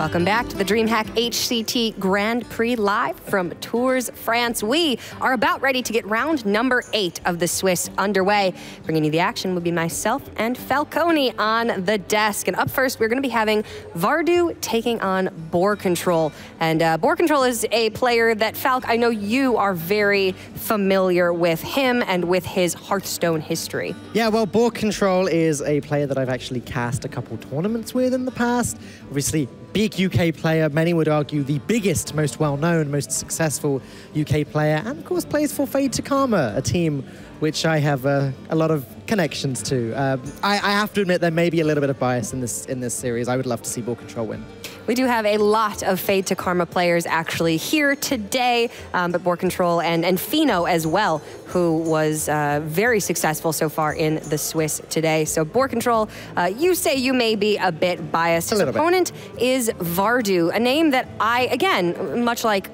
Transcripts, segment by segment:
Welcome back to the DreamHack HCT Grand Prix live from Tours, France. We are about ready to get round number 8 of the Swiss underway. Bringing you the action will be myself and Falcone on the desk. And up first, we're going to be having Vardu taking on Boarcontrol. And Boarcontrol is a player that, Falc, I know you are very familiar with him and with his Hearthstone history. Yeah, well, Boarcontrol is a player that I've actually cast a couple tournaments with in the past. Obviously, big UK player, many would argue the biggest, most well-known, most successful UK player, and of course plays for Fade to Karma, a team which I have a lot of connections to. I have to admit there may be a little bit of bias in this series. I would love to see Boarcontrol win. We do have a lot of Fade to Karma players actually here today, but Boarcontrol and Fino as well, who was very successful so far in the Swiss today. So Boarcontrol, you say you may be a bit biased. His opponent is Vardu, a name that I, again, much like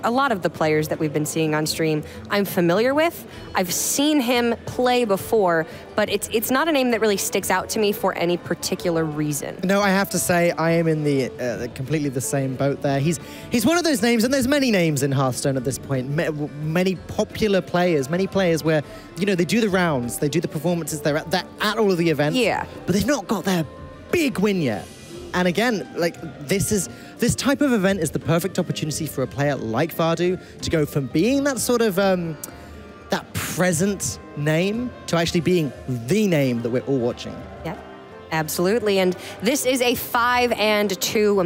a lot of the players that we've been seeing on stream, I'm familiar with. I've seen him play before, but it's not a name that really sticks out to me for any particular reason. No, I have to say I am in the completely the same boat there. He's one of those names, and there's many names in Hearthstone at this point. Many popular players, many players where, you know, they do the rounds, they do the performances, they're at all of the events, yeah, but they've not got their big win yet. And again, like this type of event is the perfect opportunity for a player like Vardu to go from being that sort of that present name to actually being the name that we're all watching. Yeah. Absolutely, and this is a 5-2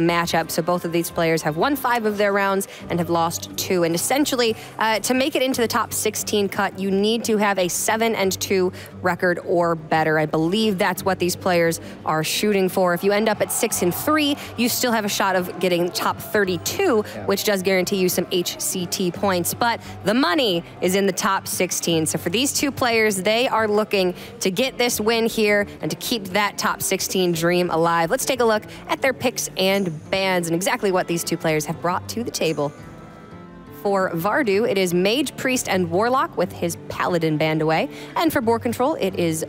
matchup, so both of these players have won 5 of their rounds and have lost 2, and essentially, to make it into the top 16 cut, you need to have a 7-2 record or better. I believe that's what these players are shooting for. If you end up at 6-3, you still have a shot of getting top 32, which does guarantee you some HCT points, but the money is in the top 16, so for these two players, they are looking to get this win here and to keep that top 16 dream alive. Let's take a look at their picks and bans and exactly what these two players have brought to the table. For Vardu, it is Mage, Priest, and Warlock with his Paladin band away. And for Boarcontrol, it is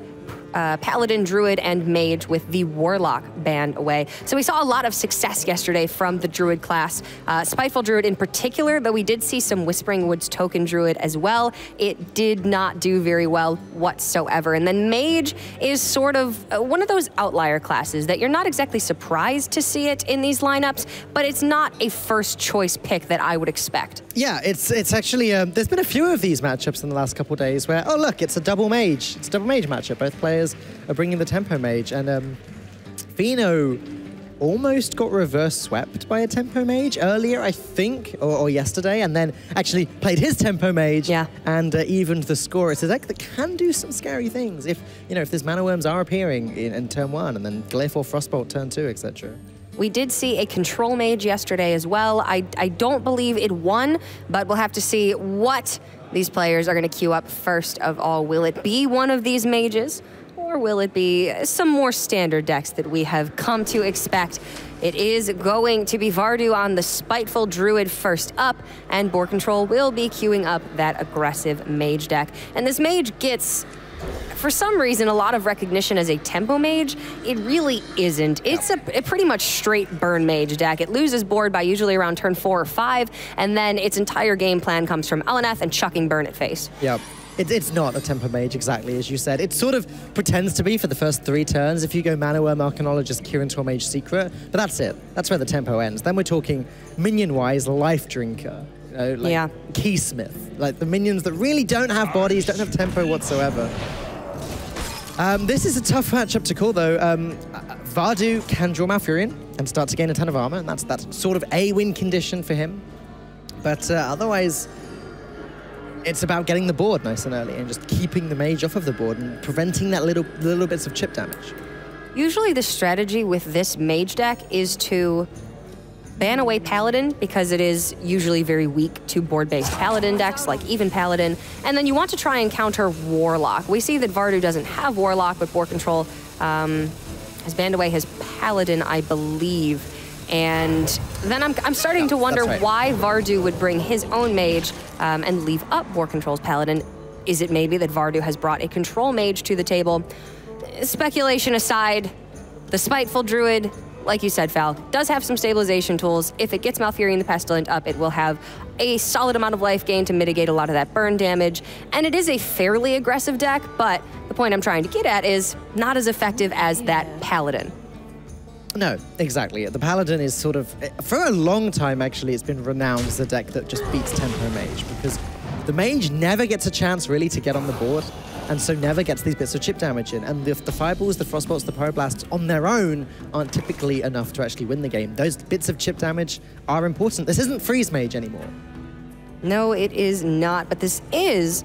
Paladin, Druid, and Mage with the Warlock band away. So we saw a lot of success yesterday from the Druid class. Spiteful Druid in particular, though we did see some Whispering Woods token Druid as well. It did not do very well whatsoever. And then Mage is sort of one of those outlier classes that you're not exactly surprised to see it in these lineups, but it's not a first choice pick that I would expect. Yeah, it's actually, there's been a few of these matchups in the last couple of days where, oh look, it's a double mage. It's a double mage matchup. Both players are bringing the tempo mage, and Fino almost got reverse swept by a tempo mage earlier, I think, or yesterday, and then actually played his tempo mage and evened the score. It's a deck that can do some scary things if, you know, if these mana worms are appearing in turn 1 and then Glyph or Frostbolt turn 2, etc. We did see a control mage yesterday as well. I don't believe it won, but we'll have to see what these players are going to queue up first of all. Will it be one of these mages, or will it be some more standard decks that we have come to expect? It is going to be Vardu on the Spiteful Druid first up, and Boarcontrol will be queuing up that aggressive mage deck. And this mage gets, for some reason, a lot of recognition as a tempo mage. It really isn't. It's a pretty much straight burn mage deck. It loses board by usually around turn 4 or 5, and then its entire game plan comes from Alaneth and chucking burn at face. Yep. It's not a tempo mage, exactly as you said. It sort of pretends to be for the first 3 turns. If you go Mana Worm, Arcanologist, Cure into a Mage Secret, but that's it. That's where the tempo ends. Then we're talking minion-wise, Life Drinker. You know, like Keysmith, like the minions that really don't have bodies, don't have tempo whatsoever. This is a tough matchup to call, though. Vardu can draw Malfurion and start to gain a ton of armor, and that's sort of a win condition for him. But otherwise, it's about getting the board nice and early and just keeping the mage off of the board and preventing that little bits of chip damage. Usually the strategy with this mage deck is to ban away Paladin, because it is usually very weak to board-based Paladin decks, like even Paladin, and then you want to try and counter Warlock. We see that Vardu doesn't have Warlock, but Boarcontrol has banned away his Paladin, I believe. And then I'm starting to wonder why Vardu would bring his own mage and leave up Boarcontrol's Paladin. Is it maybe that Vardu has brought a control mage to the table? Speculation aside, the Spiteful Druid like you said, Val, does have some stabilization tools. If it gets Malfurion the Pestilent up, it will have a solid amount of life gain to mitigate a lot of that burn damage. And it is a fairly aggressive deck, but the point I'm trying to get at is not as effective as that Paladin. No, exactly. The Paladin is sort of, for a long time actually, it's been renowned as a deck that just beats Tempo Mage, because the Mage never gets a chance really to get on the board, and so never gets these bits of chip damage in. And the Fireballs, the Frostbolts, the Pyroblasts on their own aren't typically enough to actually win the game. Those bits of chip damage are important. This isn't Freeze Mage anymore. No, it is not, but this is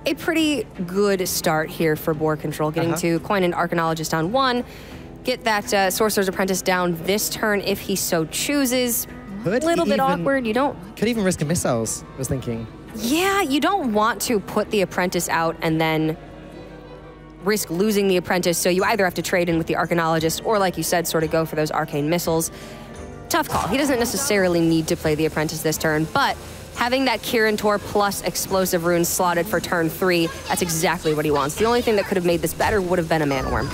a pretty good start here for Boarcontrol, getting to coin an Arcanologist on 1, get that Sorcerer's Apprentice down this turn if he so chooses. A little bit awkward, you don't... Could even risk a Missiles, I was thinking. Yeah, you don't want to put the Apprentice out and then risk losing the Apprentice, so you either have to trade in with the Arcanologist or, like you said, sort of go for those Arcane Missiles. Tough call. He doesn't necessarily need to play the Apprentice this turn, but having that Kirin Tor plus Explosive Runes slotted for turn 3, that's exactly what he wants. The only thing that could have made this better would have been a Mana Worm.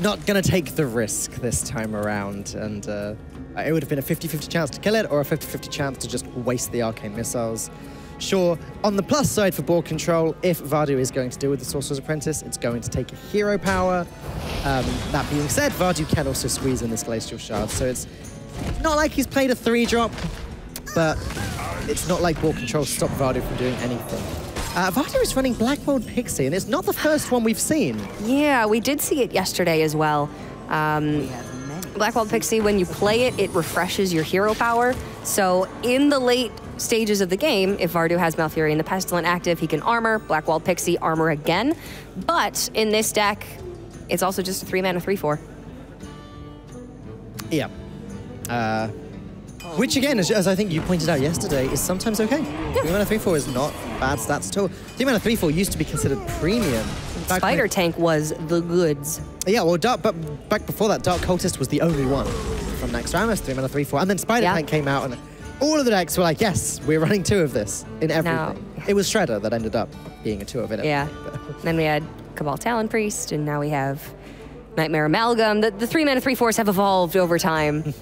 Not going to take the risk this time around, and it would have been a 50-50 chance to kill it or a 50-50 chance to just waste the Arcane Missiles. Sure, on the plus side for Boarcontrol, if Vardu is going to deal with the Sorcerer's Apprentice, it's going to take a hero power. That being said, Vardu can also squeeze in this Glacial Shard, so it's not like he's played a 3-drop, but it's not like Boarcontrol stopped Vardu from doing anything. Vardu is running Blackwelled Pixie, and it's not the first one we've seen. Yeah, we did see it yesterday as well. Blackwelled Pixie, when you play it, it refreshes your hero power. So in the late stages of the game, if Vardu has Malfurion the Pestilent active, he can armor, Blackwelled Pixie, armor again. But in this deck, it's also just a 3-mana 3/4. Yeah. Which again, as I think you pointed out yesterday, is sometimes okay. 3-mana 3/4 is not bad stats at all. 3-mana 3/4 used to be considered premium. Spider Tank was the goods. Yeah, well, but back before that, Dark Cultist was the only one from next round. 3-mana 3/4, and then Spider Tank came out, and all of the decks were like, yes, we're running 2 of this in everything. No. It was Shredder that ended up being a 2 of it. Yeah. Then we had Cabal Talon Priest, and now we have Nightmare Amalgam. The 3-mana 3/4s have evolved over time.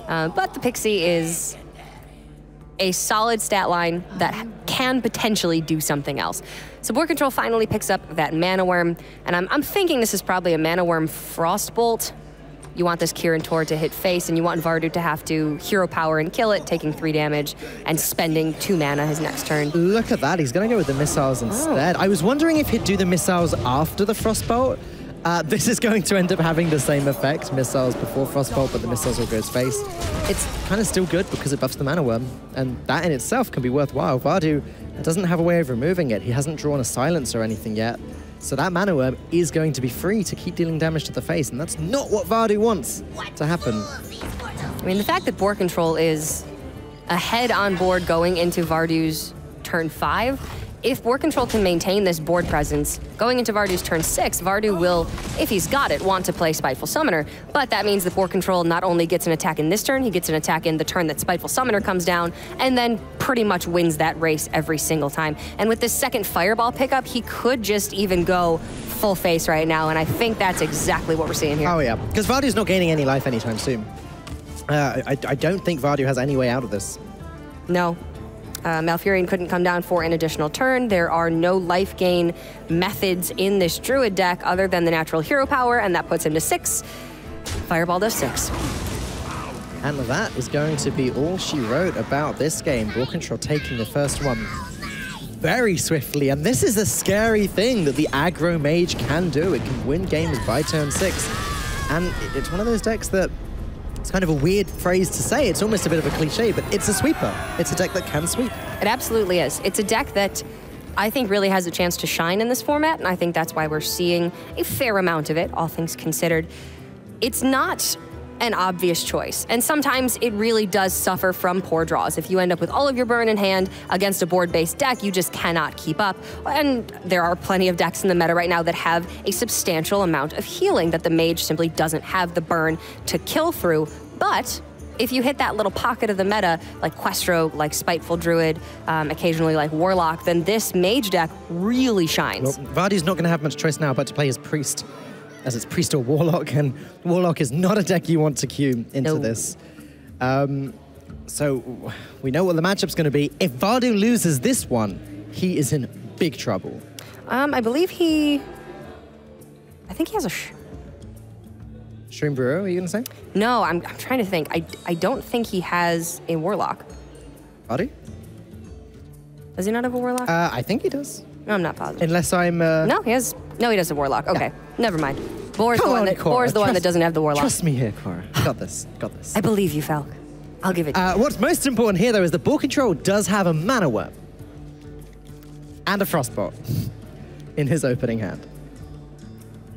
But the Pixie is a solid stat line that can potentially do something else. So Boarcontrol finally picks up that Mana Worm, and I'm thinking this is probably a Mana Worm Frostbolt. You want this Kirin Tor to hit face, and you want Vardu to have to hero power and kill it, taking 3 damage and spending 2 mana his next turn. Look at that, he's gonna go with the Missiles instead. I was wondering if he'd do the Missiles after the Frostbolt. This is going to end up having the same effect, Missiles before Frostbolt, but the Missiles will go to face. It's kind of still good because it buffs the Mana Worm, and that in itself can be worthwhile. Vardu doesn't have a way of removing it. He hasn't drawn a Silence or anything yet, so that Mana Worm is going to be free to keep dealing damage to the face, and that's not what Vardu wants to happen. I mean, the fact that Boarcontrol is ahead on board going into Vardu's turn 5, if Boarcontrol can maintain this board presence, going into Vardu's turn 6, Vardu will, if he's got it, want to play Spiteful Summoner. But that means that Boarcontrol not only gets an attack in this turn, he gets an attack in the turn that Spiteful Summoner comes down, and then pretty much wins that race every single time. And with this second Fireball pickup, he could just even go full face right now, and I think that's exactly what we're seeing here. Oh yeah, because Vardu's not gaining any life anytime soon. I don't think Vardu has any way out of this. No. Malfurion couldn't come down for an additional turn. There are no life gain methods in this Druid deck other than the natural hero power, and that puts him to 6. Fireball does 6. And that is going to be all she wrote about this game. Boarcontrol taking the first one very swiftly, and this is the scary thing that the aggro mage can do. It can win games by turn 6, and it's one of those decks that it's kind of a weird phrase to say. It's almost a bit of a cliche, but it's a sweeper. It's a deck that can sweep. It absolutely is. It's a deck that I think really has a chance to shine in this format, and I think that's why we're seeing a fair amount of it, all things considered. It's not an obvious choice, and sometimes it really does suffer from poor draws. If you end up with all of your burn in hand against a board-based deck, you just cannot keep up. And there are plenty of decks in the meta right now that have a substantial amount of healing that the mage simply doesn't have the burn to kill through. But if you hit that little pocket of the meta, like Quest Rogue, like Spiteful Druid, occasionally like Warlock, then this mage deck really shines. Well, Vardu's not going to have much choice now but to play his Priest. as it's Priest or Warlock, and Warlock is not a deck you want to queue into this. So we know what the matchup's going to be. If Vardu loses this one, he is in big trouble. I believe I think he has a... Stream Brewer, are you going to say? No, I'm trying to think. I don't think he has a Warlock. Vardu? Does he not have a Warlock? I think he does. No, I'm not positive. Unless I'm... No, he does a Warlock. Okay, never mind. Boar's the one that doesn't have the Warlock. Trust me here, Cora. Got this. I believe you, Falk. I'll give it to you. What's most important here, though, is that Boarcontrol does have a Mana Worm and a Frostbot in his opening hand.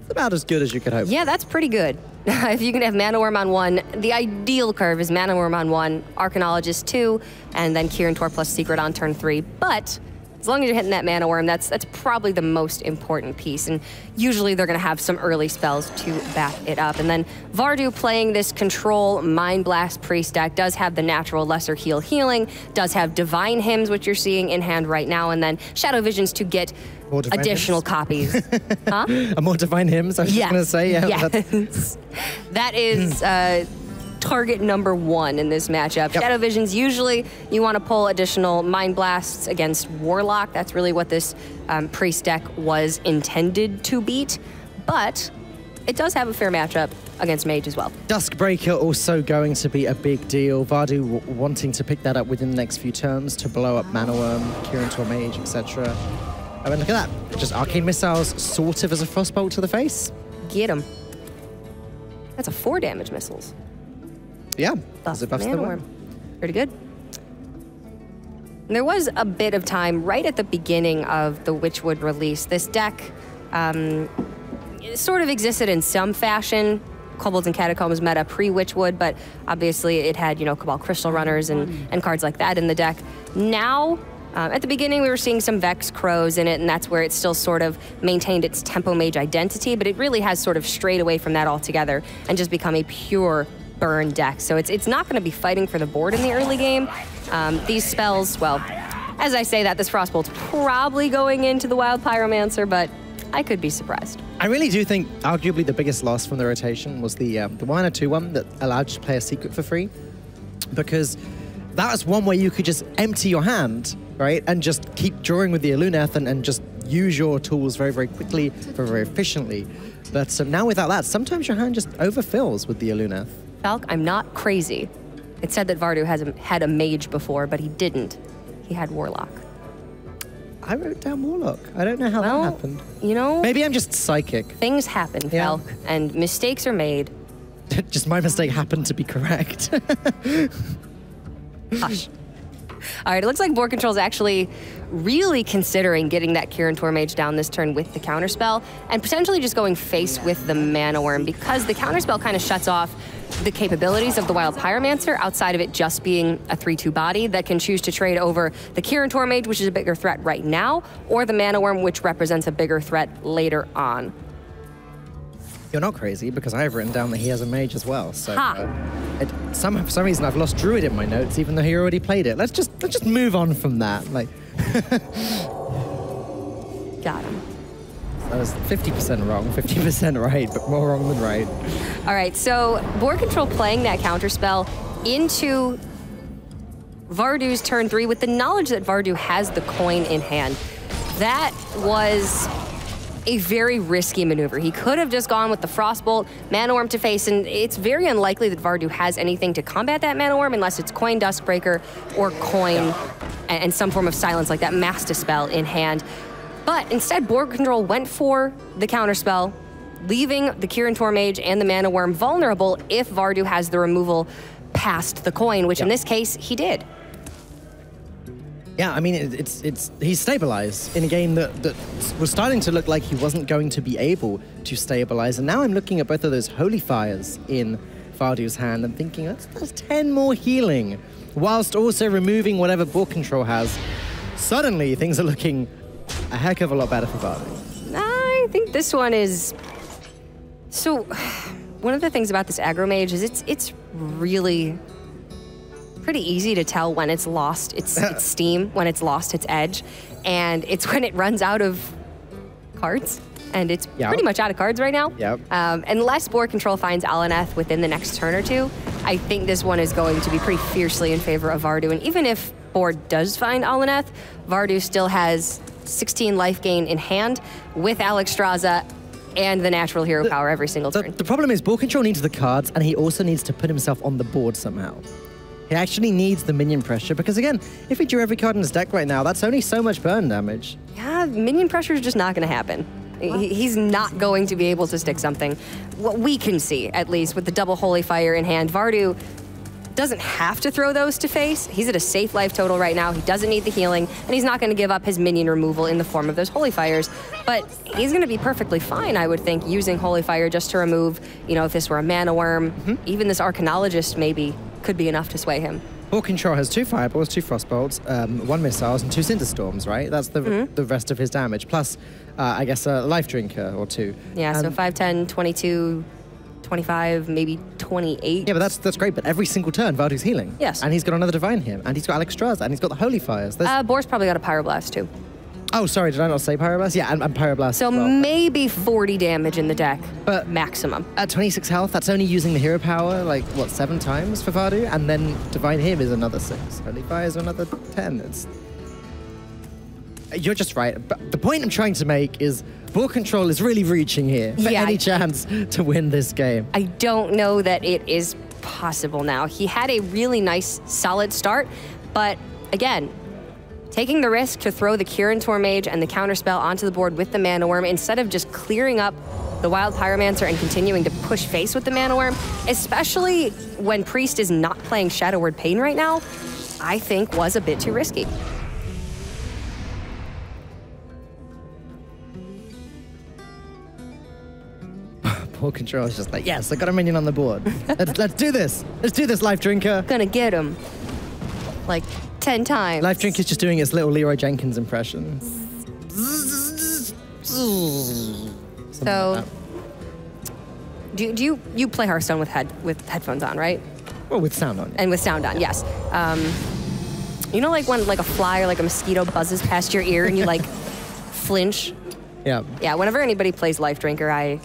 It's about as good as you could hope. Yeah, that's pretty good. If you can have Mana Worm on 1, the ideal curve is Mana Worm on 1, Arcanologist 2, and then Kirin Tor plus Secret on turn 3. But as long as you're hitting that Mana Worm, that's probably the most important piece. And usually they're going to have some early spells to back it up. And then Vardu playing this Control Mind Blast Priest deck does have the natural Lesser Healing, does have Divine Hymns, which you're seeing in hand right now, and then Shadow Visions to get additional copies. Huh? More Divine Hymns, I was just going to say. Yeah, yes. That is target number 1 in this matchup. Shadow Visions, usually you want to pull additional Mind Blasts against Warlock. That's really what this Priest deck was intended to beat. But it does have a fair matchup against Mage as well. Duskbreaker also going to be a big deal. Vardu wanting to pick that up within the next few turns to blow up Mana Worm, Kirin Tor Mage, etc. I mean, look at that. Just Arcane Missiles sort of as a Frostbolt to the face. Get him. That's a 4 damage missiles. Yeah, as it buffs the worm. Pretty good. There was a bit of time right at the beginning of the Witchwood release. This deck sort of existed in some fashion. Kobolds and Catacombs meta pre-Witchwood, but obviously it had, Cabal Crystal Runners and cards like that in the deck. Now, at the beginning, we were seeing some Vex Crows in it, and that's where it still sort of maintained its Tempo Mage identity, but it really has sort of strayed away from that altogether and just become a pure burn deck. So it's not going to be fighting for the board in the early game. These spells, well, as I say that, this Frostbolt's probably going into the Wild Pyromancer, but I could be surprised. I really do think arguably the biggest loss from the rotation was the 1 or 2 one that allowed you to play a secret for free, because that was one where you could just empty your hand, right, and just keep drawing with the Aluneth and just use your tools very, very quickly, very, very efficiently. But now without that, sometimes your hand just overfills with the Aluneth. Falk, I'm not crazy. It said that Vardu had a Mage before, but he didn't. He had Warlock. I wrote down Warlock. I don't know how that happened. Maybe I'm just psychic. Things happen, Falk, and mistakes are made. Just my mistake happened to be correct. Hush. All right, it looks like Boarcontrol is actually really considering getting that Kirin Tor Mage down this turn with the counterspell and potentially just going face with the Mana Worm, because the counterspell kind of shuts off the capabilities of the Wild Pyromancer outside of it just being a 3/2 body that can choose to trade over the Kirin Tor Mage, which is a bigger threat right now, or the Mana Worm, which represents a bigger threat later on. You're not crazy, because I've written down that he has a Mage as well. So for some reason I've lost Druid in my notes, even though he already played it. Let's just move on from that. Like, got him. I was 50% wrong, 50% right, but more wrong than right. All right, so Boarcontrol playing that counterspell into Vardu's turn 3 with the knowledge that Vardu has the coin in hand. That was a very risky maneuver. He could have just gone with the Frostbolt, Mana Worm to face, and it's very unlikely that Vardu has anything to combat that Mana Worm unless it's Coin Duskbreaker or Coin and some form of silence like that Master spell in hand. But instead, Boarcontrol went for the counterspell, leaving the Kirin Tor Mage and the Mana Worm vulnerable if Vardu has the removal past the coin, which in this case, he did. Yeah, I mean, he's stabilized in a game that was starting to look like he wasn't going to be able to stabilize. And now I'm looking at both of those Holy Fires in Vardu's hand and thinking, that's 10 more healing, whilst also removing whatever Boarcontrol has. Suddenly, things are looking a heck of a lot better for Vardu. I think this one is... So, one of the things about this aggro mage is it's really pretty easy to tell when it's lost its steam, when it's lost its edge, and it's when it runs out of cards. and it's pretty much out of cards right now. Yep. Unless Boarcontrol finds Alaneth within the next turn or two, I think this one is going to be pretty fiercely in favor of Vardu. And even if Board does find Alaneth, Vardu still has 16 life gain in hand with Alexstrasza and the natural hero power every single turn. The problem is Boarcontrol needs the cards, and he also needs to put himself on the board somehow. He actually needs the minion pressure, because again, if he drew every card in his deck right now, that's only so much burn damage. Yeah, minion pressure is just not going to happen. He's not going to be able to stick something. What we can see, at least, with the double Holy Fire in hand, Vardu doesn't have to throw those to face. He's at a safe life total right now. He doesn't need the healing, and he's not going to give up his minion removal in the form of those Holy Fires. But he's going to be perfectly fine, I would think, using Holy Fire just to remove, you know, if this were a Mana Worm, even this Arcanologist maybe could be enough to sway him. Boarcontrol has 2 Fireballs, 2 Frostbolts, 1 Missiles, and 2 Cinderstorms, right? That's the rest of his damage, plus, I guess, a Life Drinker or 2. Yeah, so 5, 10, 22, 25, maybe 28. Yeah, but that's great, but every single turn, Vardu's healing. Yes. And he's got another Divine Hymn, and he's got Alexstrasza, and he's got the Holy Fires. Boar's probably got a Pyroblast, too. Oh, sorry, did I not say Pyroblast? Yeah, and Pyroblast So as well. maybe 40 damage in the deck, But maximum. At 26 health, that's only using the hero power, like, what, 7 times for Vardu? And then Divine Hymn is another 6. Holy Fire is another 10. You're just right. But the point I'm trying to make is Boarcontrol is really reaching here for any chance to win this game. I don't know that it is possible now. He had a really nice, solid start, but again, taking the risk to throw the Kirin Mage and the counterspell onto the board with the Mana Worm instead of just clearing up the Wild Pyromancer and continuing to push face with the Mana Worm, especially when Priest is not playing Shadow Word Pain right now, I think was a bit too risky. Boarcontrol is just like, yes, I got a minion on the board. Let's do this. Let's do this, Life Drinker. Gonna get him. Like 10 times. Life Drinker's just doing his little Leroy Jenkins impression. So, do you play Hearthstone with headphones on, right? Well, with sound on. And with sound on, yes. You know, like when like a fly or like a mosquito buzzes past your ear and you like flinch? Yeah. Yeah, whenever anybody plays Life Drinker, I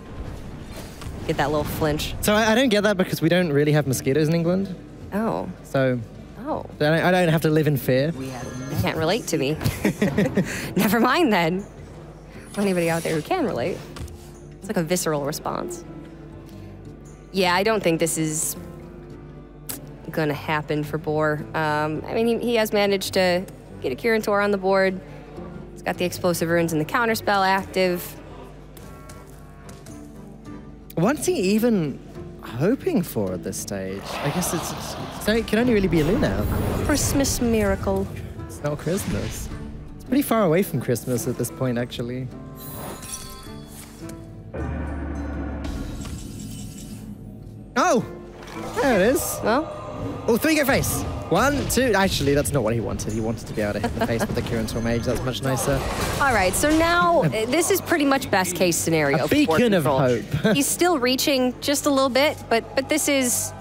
get that little flinch. So I don't get that because we don't really have mosquitoes in England. Oh. So Oh. I don't have to live in fear. You can't relate to me. Never mind then. Anybody out there who can relate. It's like a visceral response. Yeah, I don't think this is gonna happen for Boar. I mean, he has managed to get a Kirin Tor on the board. He's got the Explosive Runes and the Counterspell active. What's he even hoping for at this stage? I guess it can only really be a Luna. Christmas miracle. It's not Christmas. It's pretty far away from Christmas at this point, actually. Oh! There it is. Well, Oh, 3 go face. 1, 2. Actually, that's not what he wanted. He wanted to be able to hit the face with the Kirin Mage. That's much nicer. all right, so now this is pretty much best case scenario. A beacon of Boarcontrol. hope. He's still reaching just a little bit, but this is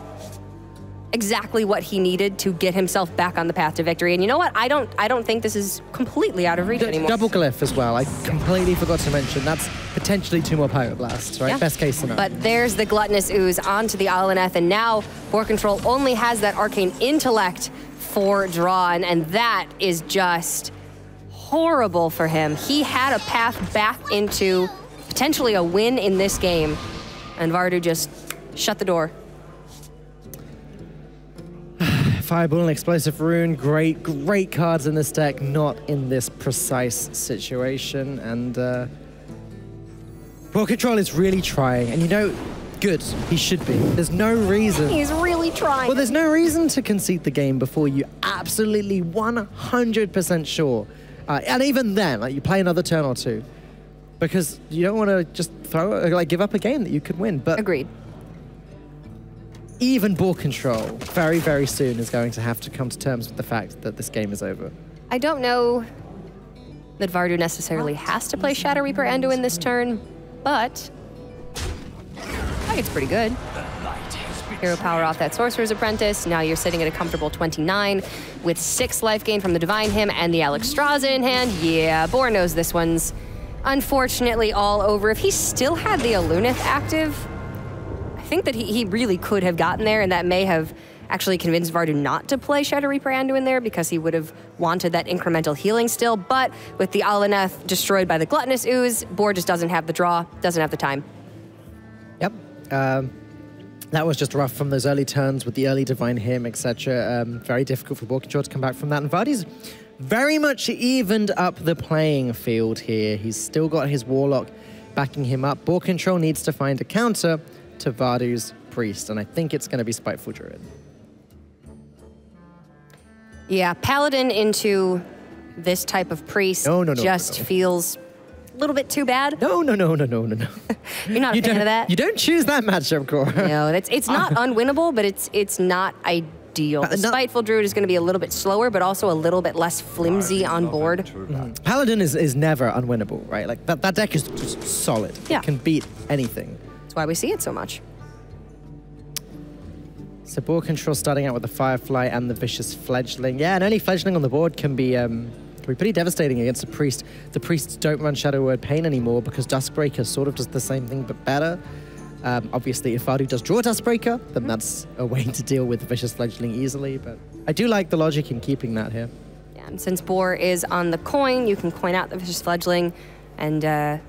exactly what he needed to get himself back on the path to victory. And you know what? I don't think this is completely out of reach anymore. Double Glyph as well. I completely forgot to mention. That's potentially 2 more Pyroblasts, right? Yeah. Best case scenario. But there's the Gluttonous Ooze onto the Alaneth, and now Boarcontrol only has that Arcane Intellect for draw, and that is just horrible for him. He had a path back into potentially a win in this game, and Vardu just shut the door. Fireball and Explosive Rune, great cards in this deck, not in this precise situation. And Boarcontrol is really trying, and you know, good, he should be. There's no reason. He's really trying. Well, there's no reason to concede the game before you absolutely 100% sure. And even then, like, you play another turn or two, because you don't want to just give up a game that you could win. But agreed. Even Boarcontrol very, very soon is going to have to come to terms with the fact that this game is over. I don't know that Vardu necessarily has to play Shadow Reaper Endo in this turn, but I think it's pretty good. Hero power off that Sorcerer's Apprentice. Now you're sitting at a comfortable 29 with 6 life gain from the Divine Hymn and the Alexstrasza in hand. Yeah, Boar knows this one's unfortunately all over. If he still had the Alunith active, I think that he really could have gotten there, and that may have actually convinced Vardu not to play Shadow Reaper Andu in there because he would have wanted that incremental healing still. But with the Alunith destroyed by the Gluttonous Ooze, board just doesn't have the draw, doesn't have the time. Yep. That was just rough from those early turns with the early Divine Hymn, etc. Very difficult for Boarcontrol to come back from that. And Vardy's very much evened up the playing field here. He's still got his Warlock backing him up. Boarcontrol needs to find a counter to Vardu's Priest, and I think it's going to be Spiteful Druid. Yeah, Paladin into this type of Priest just feels a little bit too bad. No. You're not a fan of that? You don't choose that matchup, Cora. No, it's not unwinnable, but it's not ideal. The Spiteful Druid is going to be a little bit slower, but also a little bit less flimsy on board. Paladin is never unwinnable, right? Like that deck is just solid. Yeah. It can beat anything. That's why we see it so much. So Boarcontrol starting out with the Firefly and the Vicious Fledgling. Yeah, and any Fledgling on the board can be pretty devastating against a Priest. The Priests don't run Shadow Word Pain anymore because Duskbreaker sort of does the same thing but better. Obviously, if Vardu does draw Duskbreaker, then that's a way to deal with the Vicious Fledgling easily. But I do like the logic in keeping that here. Yeah, and since Boar is on the coin, you can coin out the Vicious Fledgling and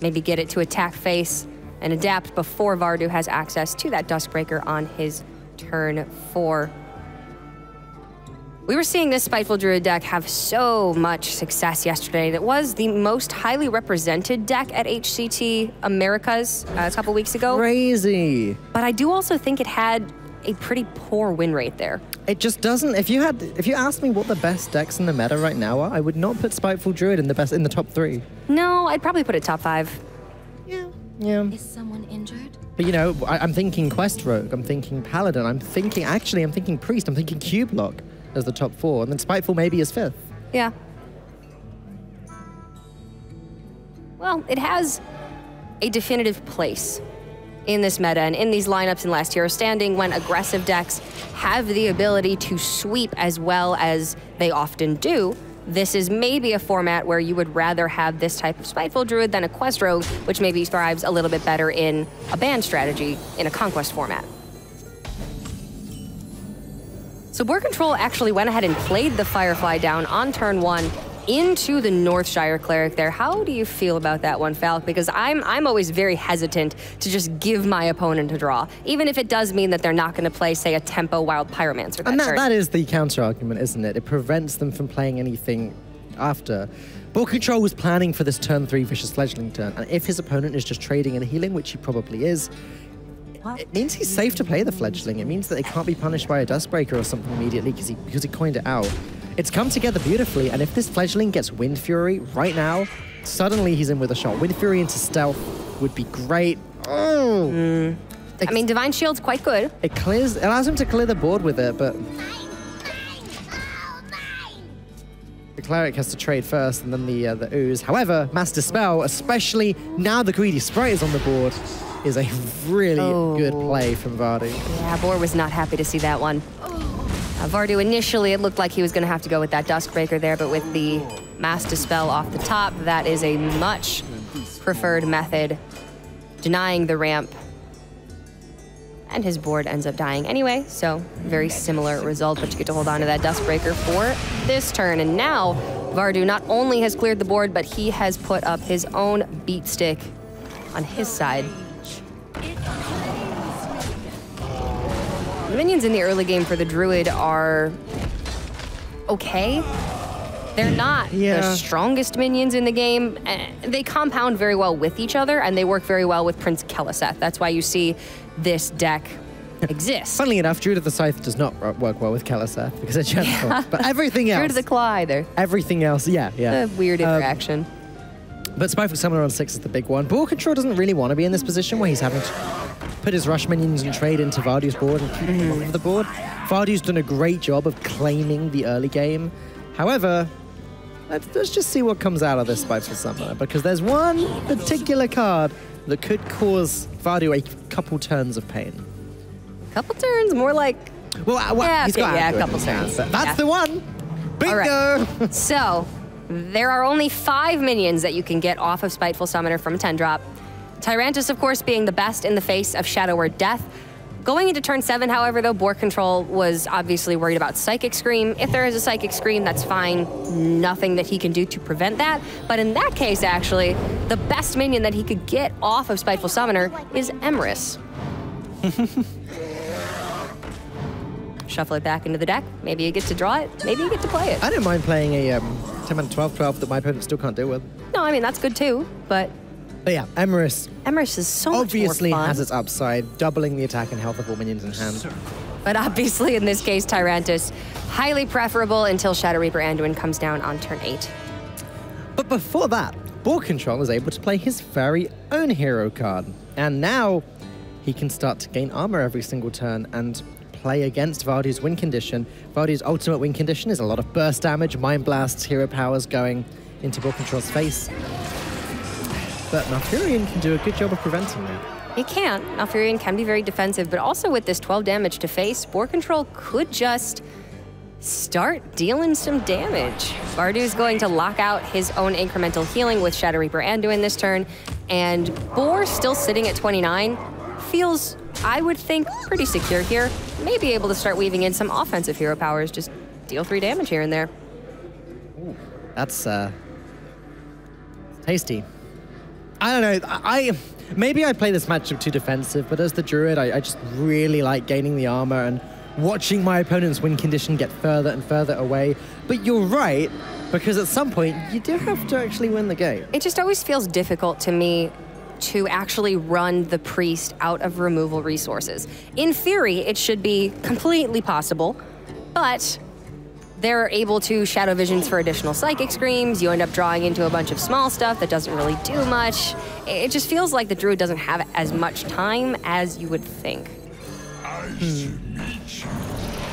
maybe get it to attack face and adapt before Vardu has access to that Duskbreaker on his turn 4. We were seeing this Spiteful Druid deck have so much success yesterday. That was the most highly represented deck at HCT Americas a couple weeks ago. Crazy. But I do also think it had a pretty poor win rate there. It just doesn't. If you asked me what the best decks in the meta right now are, I would not put Spiteful Druid in the top 3. No, I'd probably put it top 5. Yeah. Is someone injured? But you know, I'm thinking Quest Rogue, I'm thinking Paladin, I'm thinking Priest, I'm thinking Cube Lock as the top 4, and then Spiteful maybe is 5th. Yeah. Well, it has a definitive place in this meta and in these lineups in last hero standing when aggressive decks have the ability to sweep as well as they often do. This is maybe a format where you would rather have this type of Spiteful Druid than a Quest Rogue, which maybe thrives a little bit better in a ban strategy in a Conquest format. So Boarcontrol actually went ahead and played the Firefly down on turn 1 into the Northshire Cleric there. How do you feel about that one, Falk? Because I'm always very hesitant to just give my opponent a draw, even if it does mean that they're not going to play, say, a Tempo Wild Pyromancer. And that is the counter argument, isn't it? It prevents them from playing anything after. Boarcontrol was planning for this turn 3 Vicious Fledgling turn, and if his opponent is just trading and healing, which he probably is, it means he's safe to play the Fledgling. It means that it can't be punished by a Duskbreaker or something immediately because he coined it out. It's come together beautifully, and if this Fledgling gets Wind Fury right now, suddenly he's in with a shot. Wind Fury into stealth would be great. Oh! I mean, Divine Shield's quite good. It allows him to clear the board with it, but the Cleric has to trade first, and then the Ooze. However, Mass Dispel, especially now the Greedy Sprite is on the board, is a really good play from Vardu. Yeah, Boar was not happy to see that one. Vardu, initially, it looked like he was going to have to go with that Duskbreaker there, but with the Mass Dispel off the top, that is a much preferred method, denying the ramp. And his board ends up dying anyway, so very similar result, but you get to hold on to that Duskbreaker for this turn. And now, Vardu not only has cleared the board, but he has put up his own beat stick on his side. The minions in the early game for the Druid are okay. They're not the strongest minions in the game. They compound very well with each other, and they work very well with Prince Keleseth. That's why you see this deck exist. Funnily enough, Druid of the Scythe does not work well with Keleseth because it's Chance but everything else. Druid of the Claw either. Everything else, yeah. A weird interaction. But Spiteful Summoner on 6 is the big one. Boarcontrol doesn't really want to be in this position where he's having to put his rush minions and trade into Vardu's board and keep him off the board. Vardu's done a great job of claiming the early game. However, let's just see what comes out of this Spiteful Summoner, because there's one particular card that could cause Vardu a couple turns of pain. Couple turns, more like... Well, he's got a couple turns. That's the one! Bingo! All right. So, There are only 5 minions that you can get off of Spiteful Summoner from a 10-drop. Tyrantus, of course, being the best in the face of Shadow or Death. Going into turn 7, however, though, Boarcontrol was obviously worried about Psychic Scream. If there is a Psychic Scream, that's fine. Nothing that he can do to prevent that. But in that case, actually, the best minion that he could get off of Spiteful Summoner is Emrys. Shuffle it back into the deck. Maybe you get to draw it. Maybe you get to play it. I don't mind playing a 10-mana 12/12 that my opponent still can't deal with. No, I mean, that's good too, but yeah, Emrys is so obviously much more fun. has its upside, doubling the attack and health of all minions in hand. But obviously, in this case, Tyrantus, highly preferable until Shadow Reaper Anduin comes down on turn 8. But before that, Boarcontrol is able to play his very own hero card. And now he can start to gain armor every single turn and play against Vardu's win condition. Vardu's ultimate win condition is a lot of burst damage, Mind Blasts, hero powers going into Boarcontrol's face. But Malfurion can do a good job of preventing that. He can. Malfurion can be very defensive, but also with this 12 damage to face, Boarcontrol could just start dealing some damage. Vardu's going to lock out his own incremental healing with Shadow Reaper Anduin this turn, and Boar still sitting at 29 feels, I would think, pretty secure here. May be able to start weaving in some offensive hero powers, just deal 3 damage here and there. Ooh, that's tasty. I don't know, maybe I play this matchup too defensive, but as the Druid, I just really like gaining the armor and watching my opponent's win condition get further and further away. But you're right, because at some point, you do have to actually win the game. It just always feels difficult to me to actually run the Priest out of removal resources. In theory, it should be completely possible, but they're able to Shadow Visions for additional Psychic Screams. You end up drawing into a bunch of small stuff that doesn't really do much. It just feels like the Druid doesn't have as much time as you would think.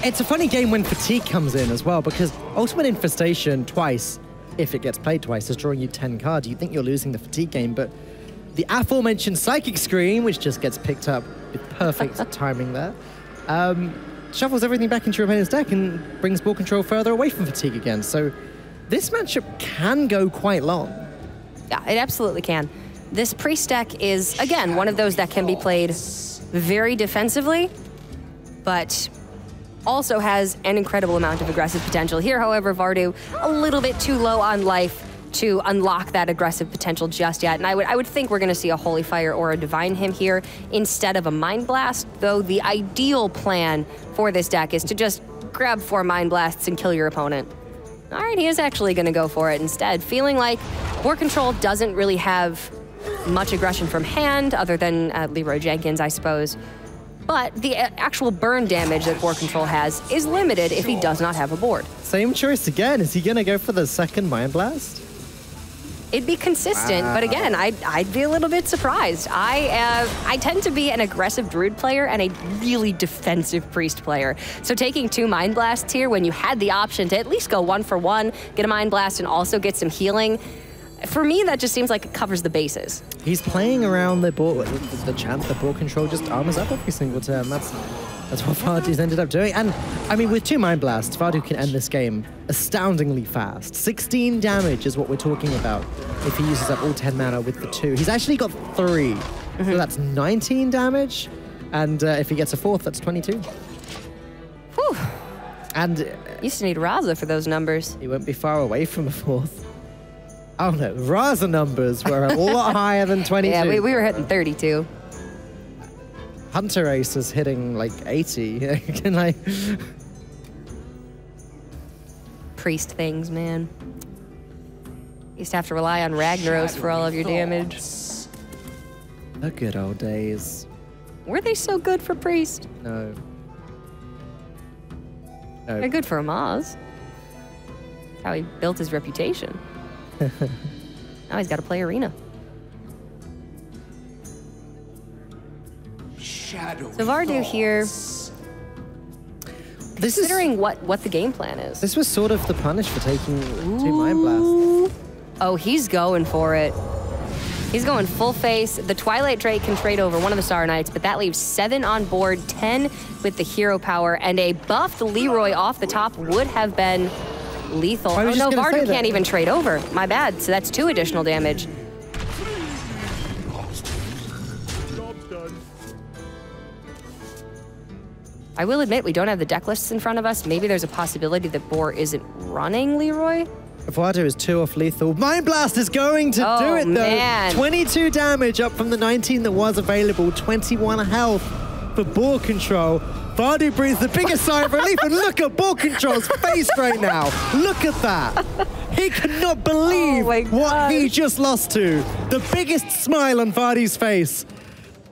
It's a funny game when Fatigue comes in as well, because Ultimate Infestation twice, if it gets played twice, is drawing you 10 cards. You think you're losing the Fatigue game, but the aforementioned Psychic Scream, which just gets picked up with perfect timing there, shuffles everything back into your opponent's deck and brings Boarcontrol further away from Fatigue again. So this matchup can go quite long. Yeah, it absolutely can. This Priest deck is, again, one of those that can be played very defensively, but also has an incredible amount of aggressive potential. Here, however, Vardu a little bit too low on life to unlock that aggressive potential just yet. And I would think we're going to see a Holy Fire or a Divine Hymn here instead of a Mind Blast, though the ideal plan for this deck is to just grab 4 Mind Blasts and kill your opponent. All right, he is actually going to go for it instead, feeling like Boarcontrol doesn't really have much aggression from hand, other than Leroy Jenkins, I suppose. But the actual burn damage that Boarcontrol has is limited if he does not have a board. Same choice again. Is he going to go for the second Mind Blast? It'd be consistent, but again, I'd be a little bit surprised. I tend to be an aggressive Druid player and a really defensive Priest player. So taking 2 Mind Blasts here when you had the option to at least go 1 for 1, get a Mind Blast and also get some healing, for me, that just seems like it covers the bases. He's playing around the chance that Boarcontrol just armors up every single turn. That's what Vardu's ended up doing. And, I mean, with 2 Mind Blasts, Vardu can end this game astoundingly fast. 16 damage is what we're talking about if he uses up all 10 mana with the 2. He's actually got 3, so that's 19 damage. And if he gets a 4th, that's 22. Whew. And used to need Raza for those numbers. He won't be far away from a 4th. Oh no, Raza numbers were a lot higher than 22. Yeah, we were hitting 32. Hunter Ace is hitting like 80. Can I? Priest things, man. Used to have to rely on Ragnaros for all of your damage. The good old days. Were they so good for Priest? No. They're good for Amaz. That's how he built his reputation. Now he's got to play Arena. So Vardu here, considering what the game plan is. This was sort of the punish for taking 2 Mind Blasts. Oh, he's going for it. He's going full face. The Twilight Drake can trade over one of the Star Knights, but that leaves 7 on board, 10 with the hero power, and a buffed Leroy off the top would have been lethal. Oh no, Vardu can't even trade over. My bad. So that's 2 additional damage. I will admit, we don't have the deck lists in front of us. Maybe there's a possibility that Boar isn't running Leroy. Vardu is 2 off lethal. Mind Blast is going to do it, though. Man. 22 damage up from the 19 that was available. 21 health for Boarcontrol. Vardu breathes the biggest sigh of relief, and look at Boarcontrol's face right now. Look at that. He cannot believe what he just lost to. The biggest smile on Vardu's face.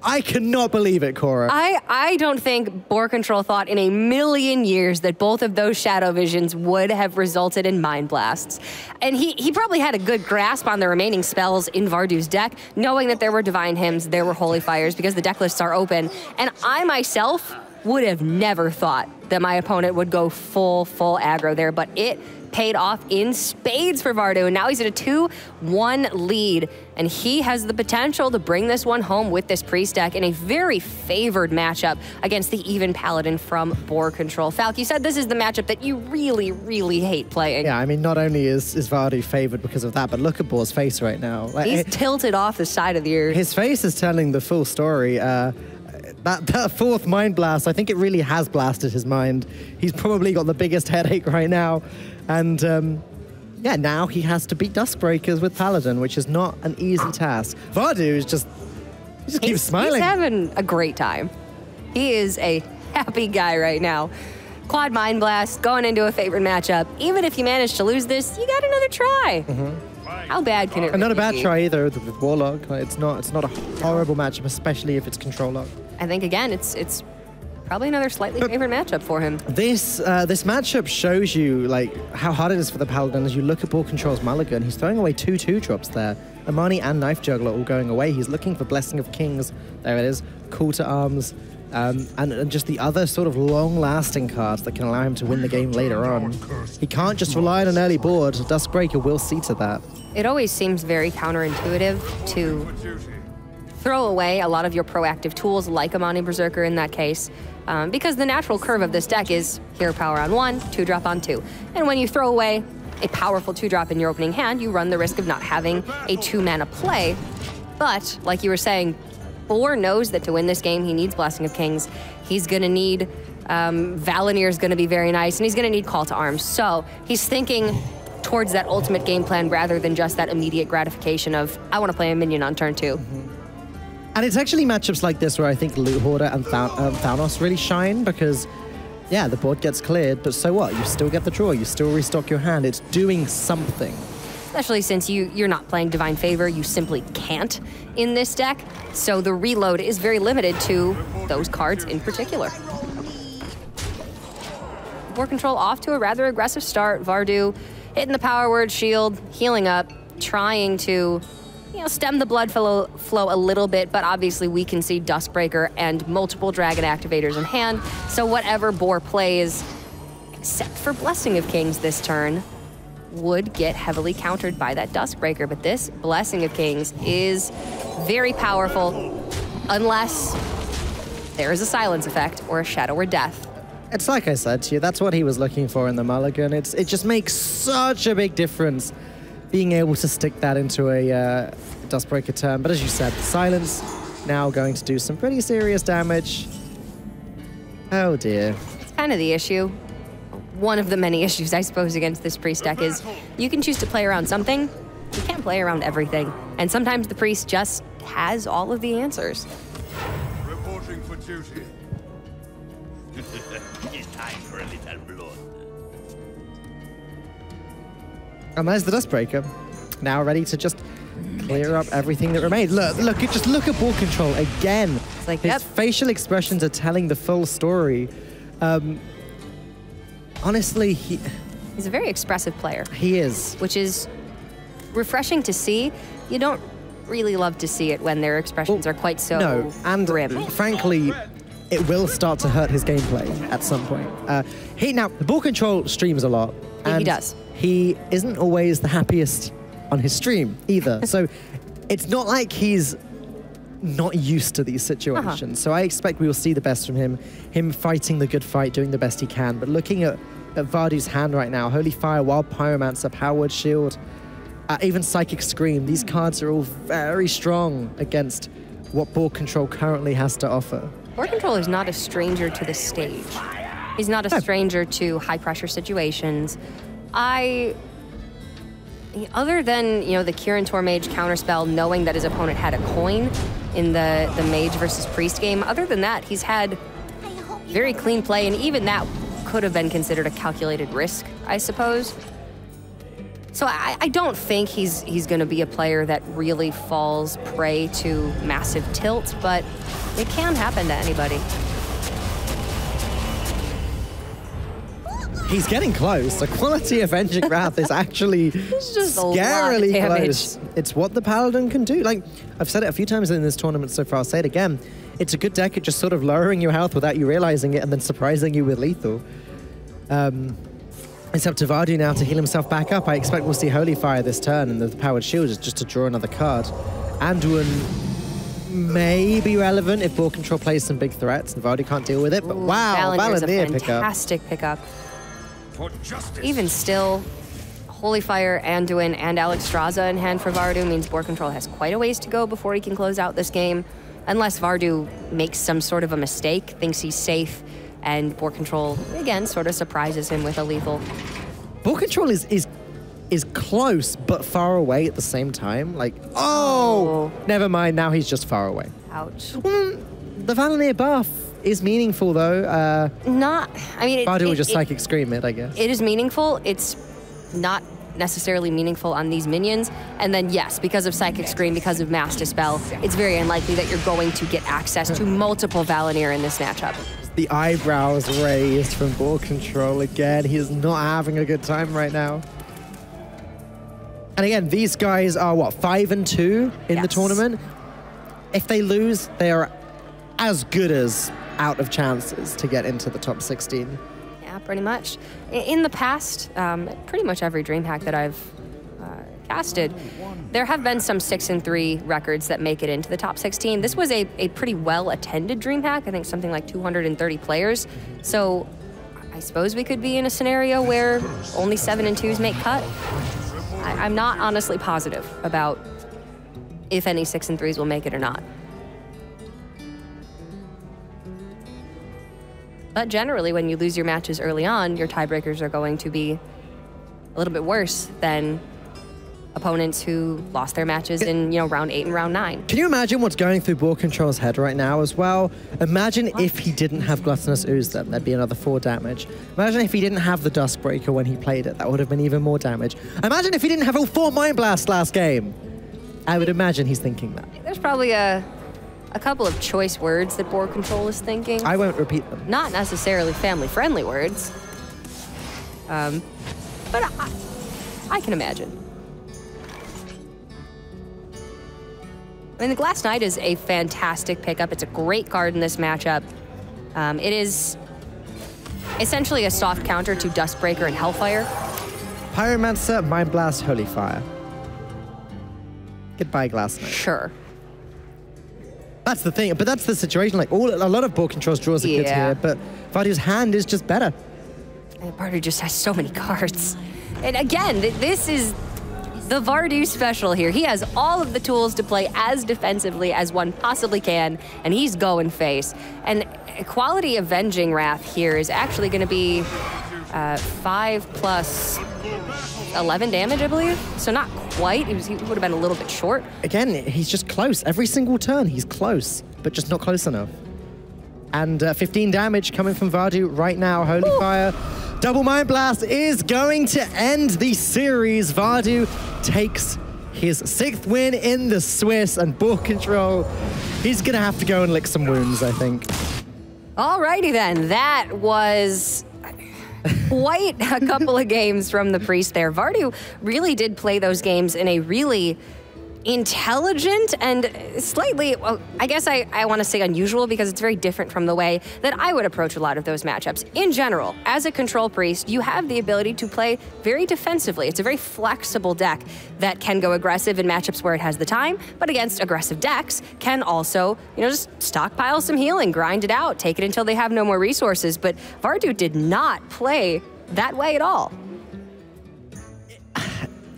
I cannot believe it, Cora. I don't think Boarcontrol thought in a million years that both of those Shadow Visions would have resulted in Mind Blasts. And he probably had a good grasp on the remaining spells in Vardu's deck, knowing that there were Divine Hymns, there were Holy Fires, because the deck lists are open. And I myself would have never thought that my opponent would go full aggro there, but it paid off in spades for Vardu, and now he's at a 2-1 lead, and he has the potential to bring this one home with this Priest deck in a very favored matchup against the even Paladin from Boarcontrol. Falk, you said this is the matchup that you really hate playing. Yeah, I mean, not only is Vardu favored because of that, but look at Boar's face right now. Like, he's tilted off the side of the ear. His face is telling the full story. That 4th Mind Blast, I think it really has blasted his mind. He's probably got the biggest headache right now. And yeah, now he has to beat Duskbreakers with Paladin, which is not an easy task. Vardu is just keeps smiling. He's having a great time. He is a happy guy right now. Quad Mind Blast, going into a favorite matchup. Even if you manage to lose this, you got another try. How bad can it really Not a bad be? try either with Warlock. It's not a horrible matchup, especially if it's Control Lock. I think, again, it's probably another slightly favored matchup for him. This matchup shows you like how hard it is for the Paladin. As you look at Boarcontrol's Mulligan, he's throwing away 2 2-drops there. Amani and Knife Juggler all going away. He's looking for Blessing of Kings. There it is. Call to Arms. And just the other sort of long-lasting cards that can allow him to win the game later on. He can't just rely on an early board. Duskbreaker will see to that. It always seems very counterintuitive to throw away a lot of your proactive tools, like Amani Berserker in that case, because the natural curve of this deck is hero power on 1, 2-drop on 2. And when you throw away a powerful 2-drop in your opening hand, you run the risk of not having a 2-mana play. But, like you were saying, Boar knows that to win this game, he needs Blessing of Kings. He's going to need Valinir's going to be very nice, and he's going to need Call to Arms. So he's thinking towards that ultimate game plan rather than just that immediate gratification of, I want to play a minion on turn 2. And it's actually matchups like this where I think Loot Hoarder and Thanos really shine because, yeah, the board gets cleared, but so what? You still get the draw. You still restock your hand. It's doing something. Especially since you're not playing Divine Favor, you simply can't in this deck. So the reload is very limited to those cards in particular. Boarcontrol off to a rather aggressive start. Vardu hitting the power word shield, healing up, trying to stem the blood flow a little bit, but obviously we can see Duskbreaker and multiple Dragon Activators in hand. So whatever Boar plays, except for Blessing of Kings this turn, would get heavily countered by that Duskbreaker, but this Blessing of Kings is very powerful unless there is a silence effect or a shadow or death. It's like I said to you, that's what he was looking for in the Mulligan. It just makes such a big difference being able to stick that into a Duskbreaker turn. But as you said, silence now going to do some pretty serious damage. Oh dear. It's kind of the issue. One of the many issues, I suppose, against this Priest deck is you can choose to play around something, you can't play around everything. And sometimes the Priest just has all of the answers. Reporting for duty. It's time for a little blood. And there's the Duskbreaker, now ready to just clear up everything that remains. Look at Boarcontrol again. It's like, his facial expressions are telling the full story. Honestly, he's a very expressive player. He is. Which is refreshing to see. You don't really love to see it when their expressions are quite so grim. Frankly, it will start to hurt his gameplay at some point. Now, the Boarcontrol streams a lot. Yeah, he does. He isn't always the happiest on his stream either. So it's not like he's not used to these situations. So I expect we will see the best from him fighting the good fight, doing the best he can. But looking at at Vardu's hand right now. Holy Fire, Wild Pyromancer, Powered Shield, even Psychic Scream. These cards are all very strong against what Boarcontrol currently has to offer. Boarcontrol is not a stranger to the stage. He's not a stranger to high-pressure situations. Other than, you know, the Kirin Tor Mage counterspell, knowing that his opponent had a coin in the Mage versus Priest game, other than that, he's had very clean play, and even that could have been considered a calculated risk, I suppose. So I don't think he's going to be a player that really falls prey to massive tilt, but it can happen to anybody. He's getting close. The quality of Avenging Wrath is actually scarily close. It's what the Paladin can do. Like, I've said it a few times in this tournament so far, I'll say it again. It's a good deck at just sort of lowering your health without you realizing it and then surprising you with lethal. It's up to Vardu now to heal himself back up. I expect we'll see Holy Fire this turn, and the Powered Shield is just to draw another card. Anduin may be relevant if Boarcontrol plays some big threats and Vardu can't deal with it, but wow, Valandir pickup. Fantastic pickup. Even still, Holy Fire, Anduin, and Alexstrasza in hand for Vardu means Boarcontrol has quite a ways to go before he can close out this game, unless Vardu makes some sort of a mistake, thinks he's safe, and Boarcontrol, again, sort of surprises him with a lethal. Boarcontrol is close, but far away at the same time. Like, oh! Never mind, now he's just far away. Ouch. The Valandir buff is meaningful, though. Vardu will just Psychic Scream it, I guess. It is meaningful. It's not necessarily meaningful on these minions. And then, yes, because of Psychic Scream, because of Mass Dispel, it's very unlikely that you're going to get access to multiple Valandir in this matchup. The eyebrows raised from Boarcontrol again. He is not having a good time right now. And again, these guys are, what, 5-2 in the tournament? If they lose, they are as good as out of chances to get into the top 16. Yeah, pretty much. In the past, pretty much every DreamHack that I've casted, there have been some 6-3 records that make it into the top 16. This was a pretty well-attended DreamHack, I think something like 230 players. So I suppose we could be in a scenario where only 7-2s make cut. I'm not honestly positive about if any 6-3s will make it or not. But generally, when you lose your matches early on, your tiebreakers are going to be a little bit worse than opponents who lost their matches in, you know, round 8 and round 9. Can you imagine what's going through Boarcontrol's head right now as well? Imagine if he didn't have Gluttonous Ooze, then there'd be another 4 damage. Imagine if he didn't have the Duskbreaker when he played it. That would have been even more damage. Imagine if he didn't have all 4 Mind Blasts last game. I would imagine he's thinking that. There's probably a couple of choice words that Boarcontrol is thinking. I won't repeat them. Not necessarily family-friendly words. But I can imagine. I mean, the Glass Knight is a fantastic pickup. It's a great card in this matchup. It is essentially a soft counter to Duskbreaker and Hellfire. Pyromancer, Mind Blast, Holy Fire. Goodbye, Glass Knight. Sure. That's the thing, but that's the situation. Like, a lot of Boarcontrol's draws are good here, but Vardu's hand is just better. And Vardu just has so many cards. And again, this is the Vardu special here. He has all of the tools to play as defensively as one possibly can, and he's going face. And quality Avenging Wrath here is actually going to be 5 plus 11 damage, I believe. So not quite. He would have been a little bit short. Again, he's just close. Every single turn, he's close, but just not close enough. And 15 damage coming from Vardu right now. Holy Fire. Double Mind Blast is going to end the series. Vardu takes his 6th win in the Swiss, and Boarcontrol, he's going to have to go and lick some wounds, I think. Alrighty then. That was quite a couple of games from the Priest there. Vardu really did play those games in a really intelligent and slightly, well, I guess I want to say unusual, because it's very different from the way that I would approach a lot of those matchups. In general, as a control priest, you have the ability to play very defensively. It's a very flexible deck that can go aggressive in matchups where it has the time, but against aggressive decks can also, you know, just stockpile some healing, grind it out, take it until they have no more resources. But Vardu did not play that way at all.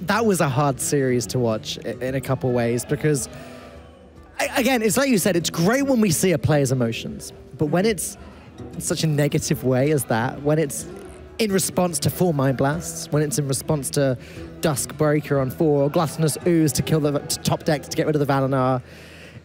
That was a hard series to watch in a couple ways because, again, it's like you said, it's great when we see a player's emotions, but when it's in such a negative way as that, when it's in response to 4 Mind Blasts, when it's in response to Duskbreaker on 4, or Gluttonous Ooze to kill the top deck to get rid of the Valinar,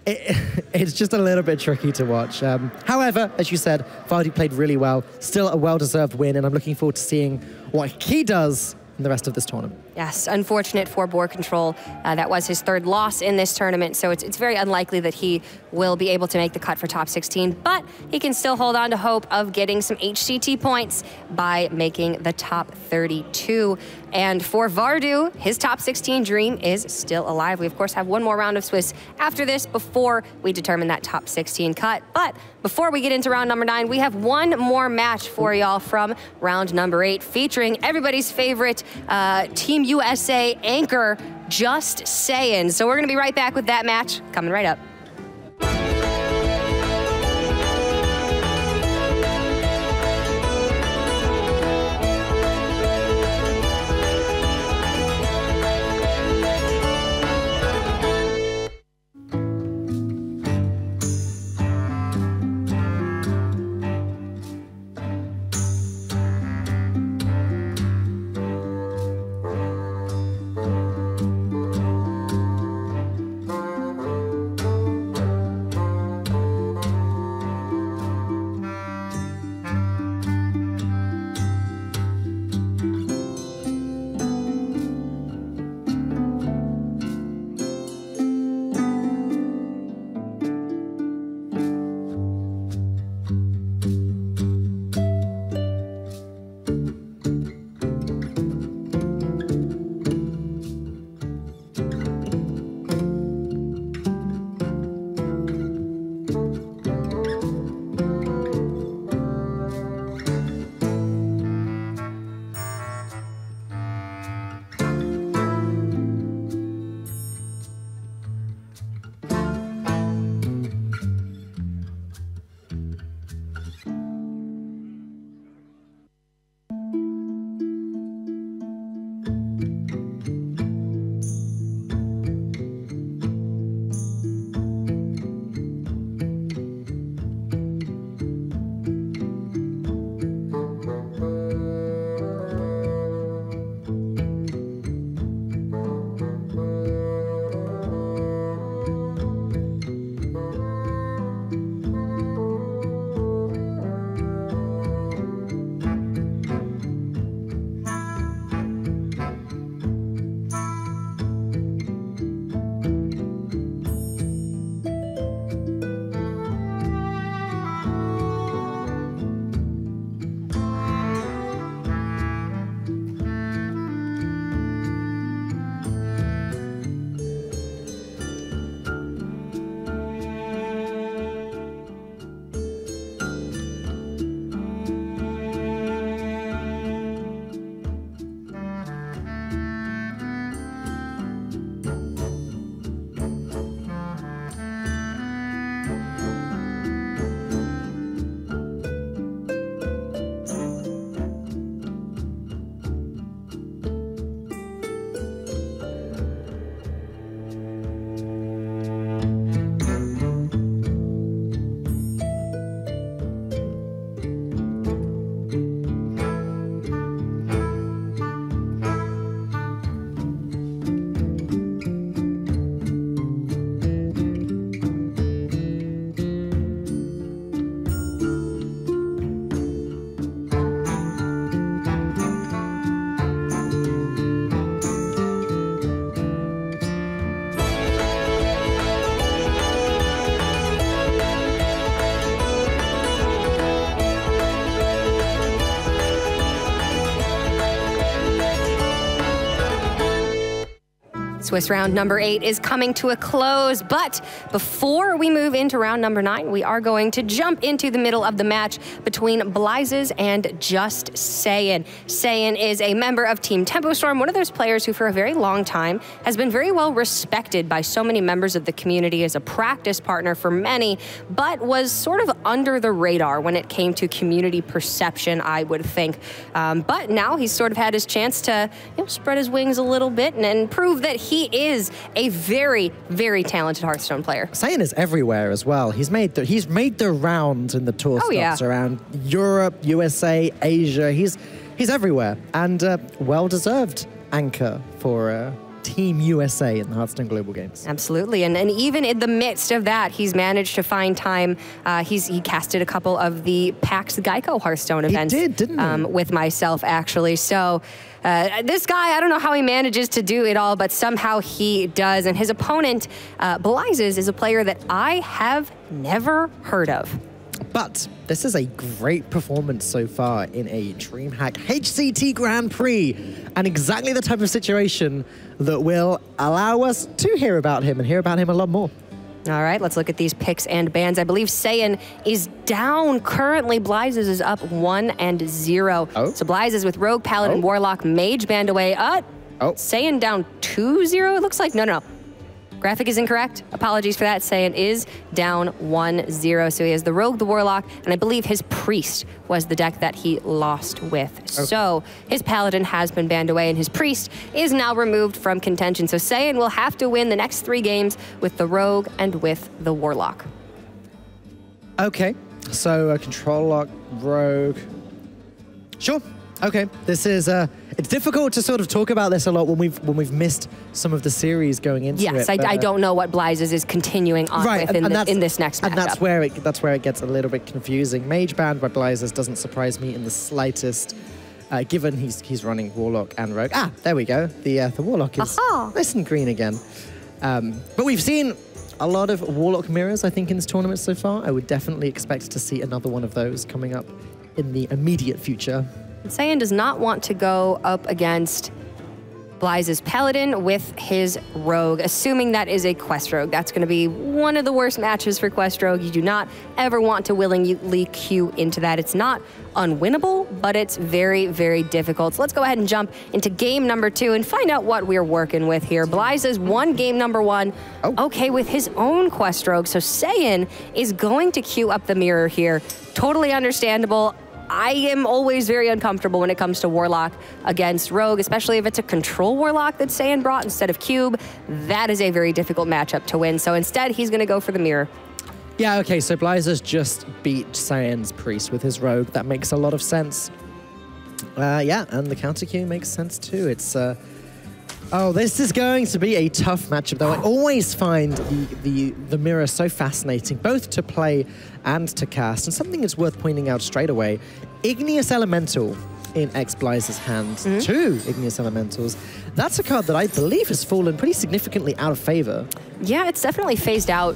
it's just a little bit tricky to watch. However, as you said, Vardu played really well, still a well-deserved win, and I'm looking forward to seeing what he does in the rest of this tournament. Yes, unfortunate for Boarcontrol. That was his 3rd loss in this tournament, so it's very unlikely that he will be able to make the cut for top 16, but he can still hold on to hope of getting some HCT points by making the top 32. And for Vardu, his top 16 dream is still alive. We, of course, have one more round of Swiss after this before we determine that top 16 cut. But before we get into round number 9, we have one more match for y'all from round number 8, featuring everybody's favorite Team USA anchor, Just Sayin'. So we're going to be right back with that match coming right up. Swiss round number 8 is coming to a close, but before we move into round number 9, we are going to jump into the middle of the match between Blizes and Just Saiyan. Saiyan is a member of Team Tempo Storm, one of those players who for a very long time has been very well respected by so many members of the community as a practice partner for many, but was sort of under the radar when it came to community perception, I would think. But now he's sort of had his chance to spread his wings a little bit and prove that he is a very, very talented Hearthstone player. Saiyan is everywhere as well. He's made the rounds in the tour stops around Europe, USA, Asia. He's everywhere, and well-deserved anchor for Team USA in the Hearthstone Global Games. Absolutely, and even in the midst of that, he's managed to find time. He casted a couple of the PAX Geico Hearthstone events. He did, didn't he? With myself, actually. So this guy, I don't know how he manages to do it all, but somehow he does. And his opponent, Blizes, is a player that I have never heard of. But this is a great performance so far in a DreamHack HCT Grand Prix, and exactly the type of situation that will allow us to hear about him and hear about him a lot more. All right, let's look at these picks and bans. I believe Saiyan is down currently. Blizes is up 1-0. Oh. So Blizes with Rogue, Paladin, Warlock, Mage banned away. Saiyan down 2-0, it looks like. No. Graphic is incorrect. Apologies for that. Saiyan is down 1-0. So he has the Rogue, the Warlock, and I believe his Priest was the deck that he lost with. Okay. So his Paladin has been banned away, and his Priest is now removed from contention. So Saiyan will have to win the next 3 games with the Rogue and with the Warlock. Okay, so a Control Lock, Rogue. Sure. Okay, this is it's difficult to sort of talk about this a lot when we've missed some of the series going into it. Yes, I don't know what Blizes is continuing on with in this next matchup. And that's where it gets a little bit confusing. Mage banned by Blizes doesn't surprise me in the slightest, given he's running Warlock and Rogue. Ah, there we go. The Warlock is nice and green again. But we've seen a lot of Warlock mirrors, I think, in this tournament so far. I would definitely expect to see another one of those coming up in the immediate future. Saiyan does not want to go up against Blizes Paladin with his Rogue, assuming that is a Quest Rogue. That's going to be one of the worst matches for Quest Rogue. You do not ever want to willingly queue into that. It's not unwinnable, but it's very, very difficult. So let's go ahead and jump into game number 2 and find out what we're working with here. Blizes won game number 1, okay, with his own Quest Rogue. So Saiyan is going to queue up the mirror here. Totally understandable. I am always very uncomfortable when it comes to Warlock against Rogue, especially if it's a Control Warlock that Saiyan brought instead of Cube. That is a very difficult matchup to win. So instead, he's going to go for the mirror. Yeah, okay, so Blizes just beat Saiyan's Priest with his Rogue. That makes a lot of sense. Yeah, and the counter queue makes sense too. It's oh, this is going to be a tough matchup, though. I always find the mirror so fascinating, both to play and to cast. And something that's worth pointing out straight away, Igneous Elemental in Blizes' hand. 2 Igneous Elementals. That's a card that I believe has fallen pretty significantly out of favor. Yeah, it's definitely phased out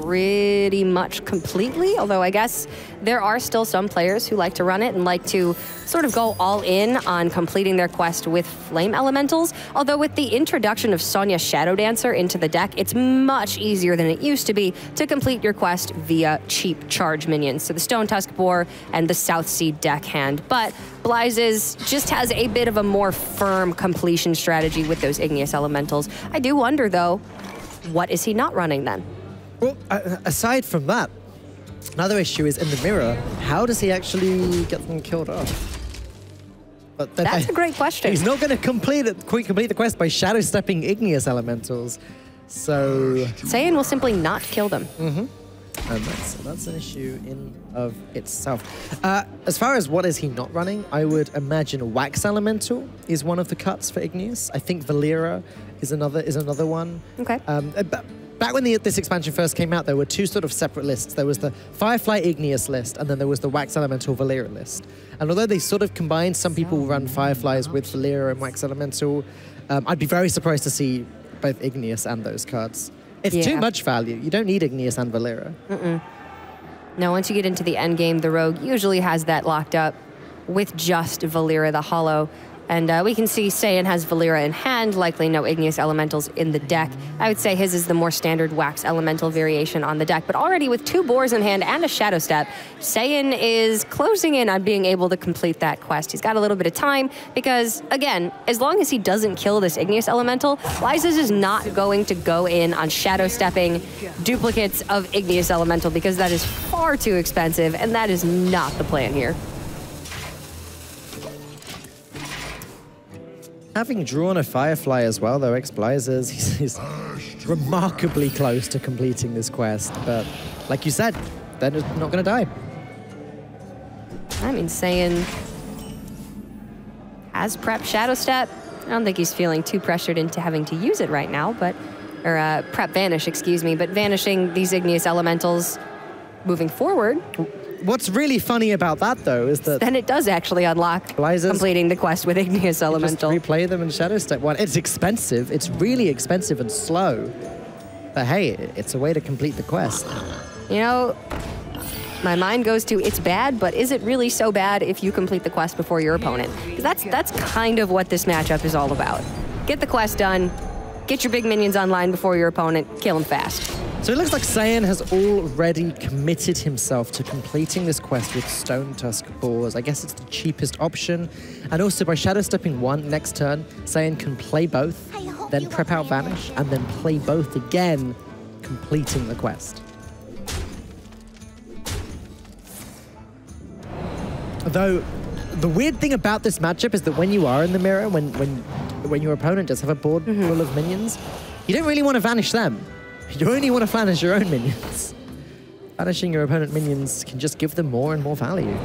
pretty much completely, although I guess there are still some players who like to run it and like to sort of go all in on completing their quest with Flame Elementals. Although with the introduction of Sonya Shadow Dancer into the deck, it's much easier than it used to be to complete your quest via cheap charge minions. So the Stone Tusk Boar and the Southsea Deckhand. But Blizes just has a bit of a more firm completion strategy with those Igneous Elementals. I do wonder, though, what is he not running then? Well, aside from that, another issue is in the mirror, how does he actually get them killed off? But that's a great question. He's not going to complete the quest by shadow stepping Igneous Elementals. So Saiyan will simply not kill them. And that's an issue in of itself. As far as what is he not running, I would imagine Wax Elemental is one of the cuts for Igneous. I think Valera is another one. Okay. Back when this expansion first came out, there were 2 sort of separate lists. There was the Firefly Igneous list, and then there was the Wax Elemental Valera list. And although they sort of combined, some people run Fireflies with Valera and Wax Elemental, I'd be very surprised to see both Igneous and those cards. It's too much value. You don't need Igneous and Valera. Now, once you get into the end game, the Rogue usually has that locked up with just Valera the Hollow. And we can see Saiyan has Valera in hand, likely no Igneous Elementals in the deck. I would say his is the more standard Wax Elemental variation on the deck. But already with 2 Boars in hand and a Shadow Step, Saiyan is closing in on being able to complete that quest. He's got a little bit of time because, again, as long as he doesn't kill this Igneous Elemental, Blizes is not going to go in on Shadow Stepping duplicates of Igneous Elemental because that is far too expensive, and that is not the plan here. Having drawn a Firefly as well, though, Blizes, he's remarkably close to completing this quest. But like you said, they're not going to die. I mean, Saiyan has prep Shadow Step. I don't think he's feeling too pressured into having to use it right now, but or prep Vanish, excuse me. But vanishing these Igneous Elementals moving forward. What's really funny about that, though, is that then it does actually unlock completing the quest with Igneous Elemental. Just replay them in Shadow Step 1. It's expensive. It's really expensive and slow. But hey, it's a way to complete the quest. You know, my mind goes to it's bad, but is it really so bad if you complete the quest before your opponent? Because that's kind of what this matchup is all about. Get the quest done, get your big minions online before your opponent, kill them fast. So it looks like Saiyan has already committed himself to completing this quest with Stone Tusk Boars. I guess it's the cheapest option. And also by Shadow Stepping 1 next turn, Saiyan can play both, then prep out Vanish, and then play both again, completing the quest. Though, the weird thing about this matchup is that when you are in the mirror, when your opponent does have a board full of minions, you don't really want to vanish them. You only want to vanish your own minions. Vanishing your opponent minions can just give them more and more value.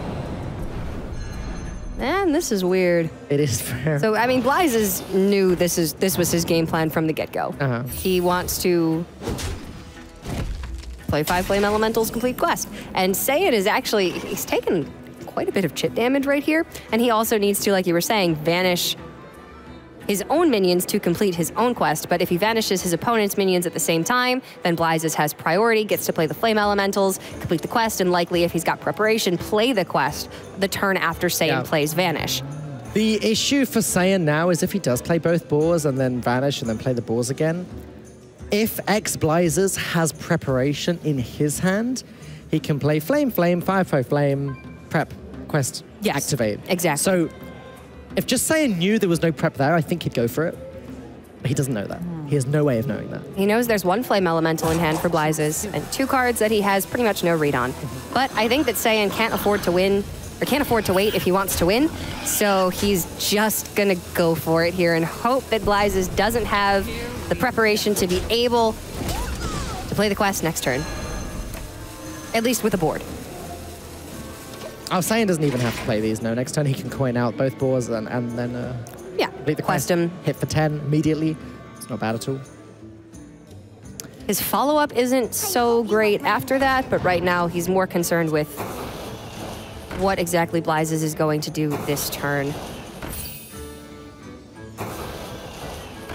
Man, this is weird. It is fair. So, I mean, Blizes knew this was his game plan from the get-go. He wants to play 5 Flame Elementals, complete quest. And Saiyan is actually, he's taken quite a bit of chip damage right here. And he also needs to, like you were saying, vanish his own minions to complete his own quest, but if he vanishes his opponent's minions at the same time, then Blizes has priority, gets to play the Flame Elementals, complete the quest, and likely if he's got preparation, play the quest the turn after Saiyan plays Vanish. The issue for Saiyan now is if he does play both Boars and then Vanish and then play the Boars again, if Blizes has preparation in his hand, he can play Flame, 5/5 Flame, prep, quest, activate. Exactly. So if just Saiyan knew there was no prep there, I think he'd go for it. But he doesn't know that. He has no way of knowing that. He knows there's 1 Flame Elemental in hand for Blizes and 2 cards that he has pretty much no read on. But I think that Saiyan can't afford to win, or can't afford to wait if he wants to win. So he's just gonna go for it here and hope that Blizes doesn't have the preparation to be able to play the quest next turn. At least with a board. Oh, Saiyan doesn't even have to play these. No, next turn he can coin out both Boars and then complete the quest. Him. Hit for 10 immediately. It's not bad at all. His follow-up isn't so great after that, but right now he's more concerned with what exactly Blizes is going to do this turn.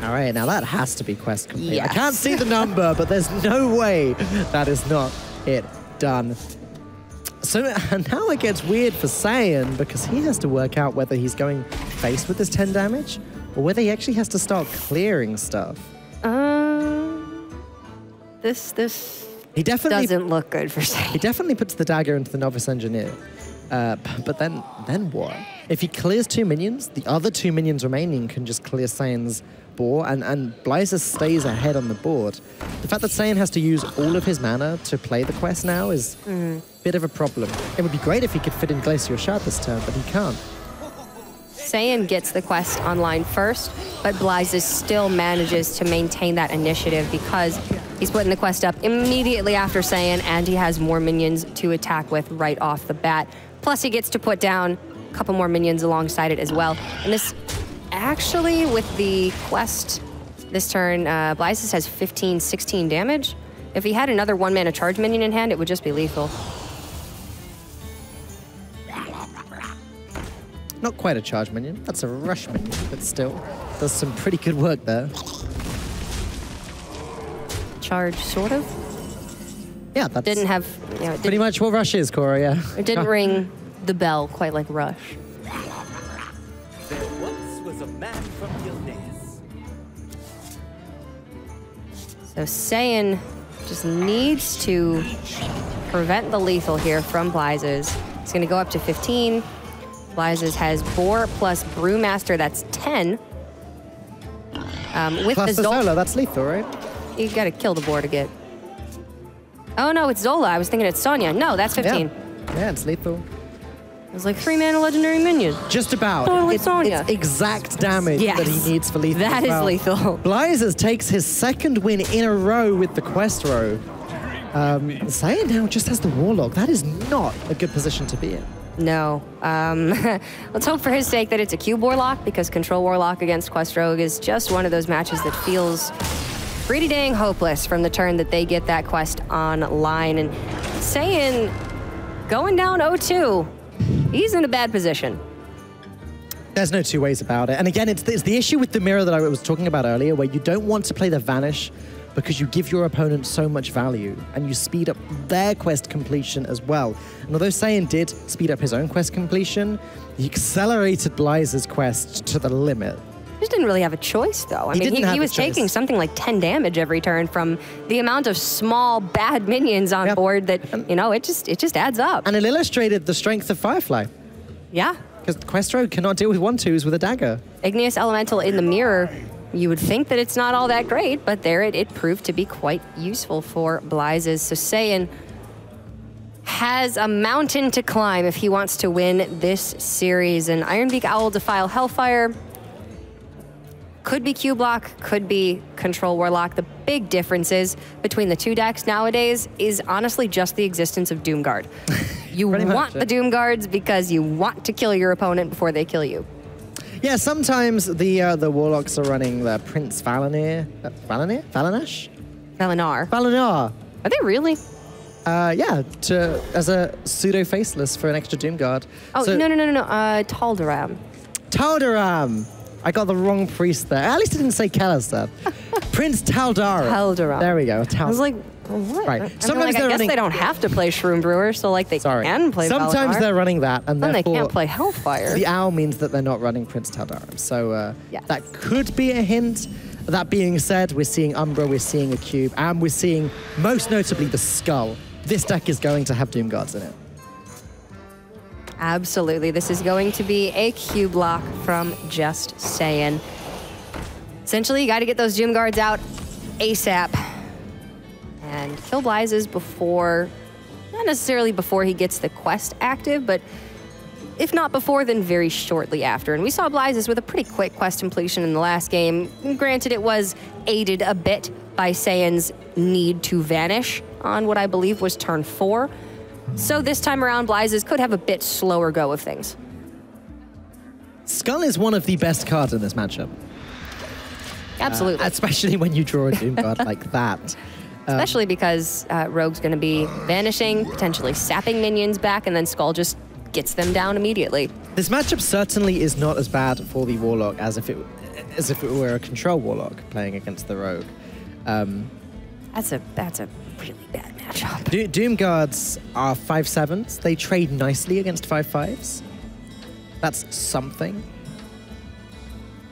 All right, now that has to be quest complete. Yes. I can't see the number, but there's no way that is not it done. So now it gets weird for Saiyan because he has to work out whether he's going face with this 10 damage or whether he actually has to start clearing stuff. This he definitely doesn't look good for Saiyan. He definitely puts the dagger into the Novice Engineer. But then what? If he clears 2 minions, the other 2 minions remaining can just clear Saiyan's boar, and Blizes stays ahead on the board. The fact that Saiyan has to use all of his mana to play the quest now is a bit of a problem. It would be great if he could fit in Glacial Shard this turn, but he can't. Saiyan gets the quest online first, but Blizes still manages to maintain that initiative because he's putting the quest up immediately after Saiyan, and he has more minions to attack with right off the bat. Plus, he gets to put down a couple more minions alongside it as well. And this, actually, with the quest this turn, Blizes has 15, 16 damage. If he had another 1-mana charge minion in hand, it would just be lethal. Not quite a charge minion. That's a rush minion, but still does some pretty good work there. Charge, sort of? Yeah, that's didn't have, you know, pretty much what rush is, Cora, yeah. It didn't ring the bell quite like rush. is a man from Gilneas. So Saiyan just needs to prevent the lethal here from Blizes. It's going to go up to 15. Blizes has Boar plus Brewmaster, that's 10. With Plus the Zola, that's lethal, right? You got to kill the Boar to get... Oh, no, it's Zola. I was thinking it's Sonya. No, that's 15. Yeah, it's lethal. It was like 3-mana legendary minion. Just about. Totally It's Sonya. exact damage that he needs for lethal. That is as well. lethal. Blizes takes his second win in a row with the quest row. Saiyan now just has the Warlock. That is not a good position to be in. No. Let's hope for his sake that it's a Cube Warlock, because Control Warlock against Quest Rogue is just one of those matches that feels pretty dang hopeless from the turn that they get that quest online. And Saiyan going down 0-2, he's in a bad position. There's no two ways about it. And again, it's the issue with the mirror that I was talking about earlier, where you don't want to play the Vanish because you give your opponent so much value and you speed up their quest completion as well. And although Saiyan did speed up his own quest completion, he accelerated Blizes' quest to the limit. He just didn't really have a choice, though. I mean, he was taking something like 10 damage every turn from the amount of small, bad minions on board that, you know, it just adds up. And it illustrated the strength of Firefly. Yeah. Because Quest Rogue cannot deal with 1-2s with a dagger. Igneous Elemental in the mirror, you would think that it's not all that great, but there it proved to be quite useful for Blizes. So Saiyan has a mountain to climb if he wants to win this series. And Ironbeak Owl, Defile Hellfire, could be Q-Block, could be Control Warlock. The big differences between the two decks nowadays is honestly just the existence of Doomguard. You want the Doomguards because you want to kill your opponent before they kill you. Yeah, sometimes the Warlocks are running the Prince Valanar? Valanash? Valinar. Valanar. Are they really? Yeah, as a pseudo-faceless for an extra Doomguard. Oh, so, no. Taldaram. Taldaram! I got the wrong priest there. At least I didn't say Kellister. Prince Taldaram. Taldaram. There we go. I was like, what? Right. Sometimes I guess they don't have to play Shroom Brewer, so like they can play Sometimes Valinar. they're running that, and then they therefore can't play Hellfire. The owl means that they're not running Prince Taldaram. So yes. That could be a hint. That being said, we're seeing Umbra, we're seeing a Cube, and we're seeing, most notably, the Skull. This deck is going to have Doomguards in it. Absolutely. This is going to be a Cube block from Just Saiyan. Essentially, you got to get those Doomguards out ASAP. And kill Blizes before, not necessarily before he gets the quest active, but if not before, then very shortly after. And we saw Blizes with a pretty quick quest completion in the last game. Granted, it was aided a bit by Saiyan's need to vanish on what I believe was turn 4. So this time around, Blizes could have a bit slower go of things. Skull is one of the best cards in this matchup. Absolutely. Especially when you draw a Doomguard like that. Especially because Rogue's going to be vanishing, potentially sapping minions back, and then Skull just gets them down immediately. This matchup certainly is not as bad for the Warlock as if it were a Control Warlock playing against the Rogue. That's a really bad matchup. Doomguards are 5/7s. They trade nicely against 5/5s. That's something.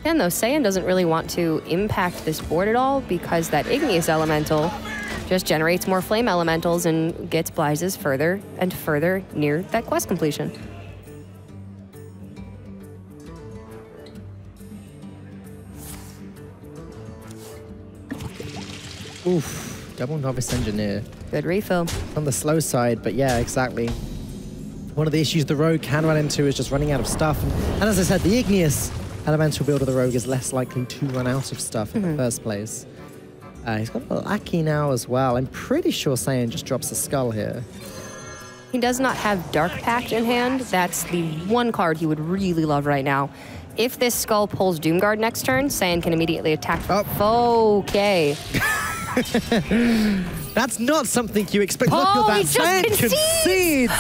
And though Saiyan doesn't really want to impact this board at all because that Igneous Elemental just generates more Flame Elementals and gets Blizes further and further near that quest completion. Oof, double Novice Engineer. Good refill. On the slow side, but yeah, exactly. One of the issues the Rogue can run into is just running out of stuff. And as I said, the Igneous Elemental build of the Rogue is less likely to run out of stuff in the first place. He's got a Lackey now as well. I'm pretty sure Saiyan just drops a Skull here. He does not have Dark Pact in hand. That's the one card he would really love right now. If this Skull pulls Doomguard next turn, Saiyan can immediately attack for okay. That's not something you expect. Oh, Look at that. he just Saiyan concedes!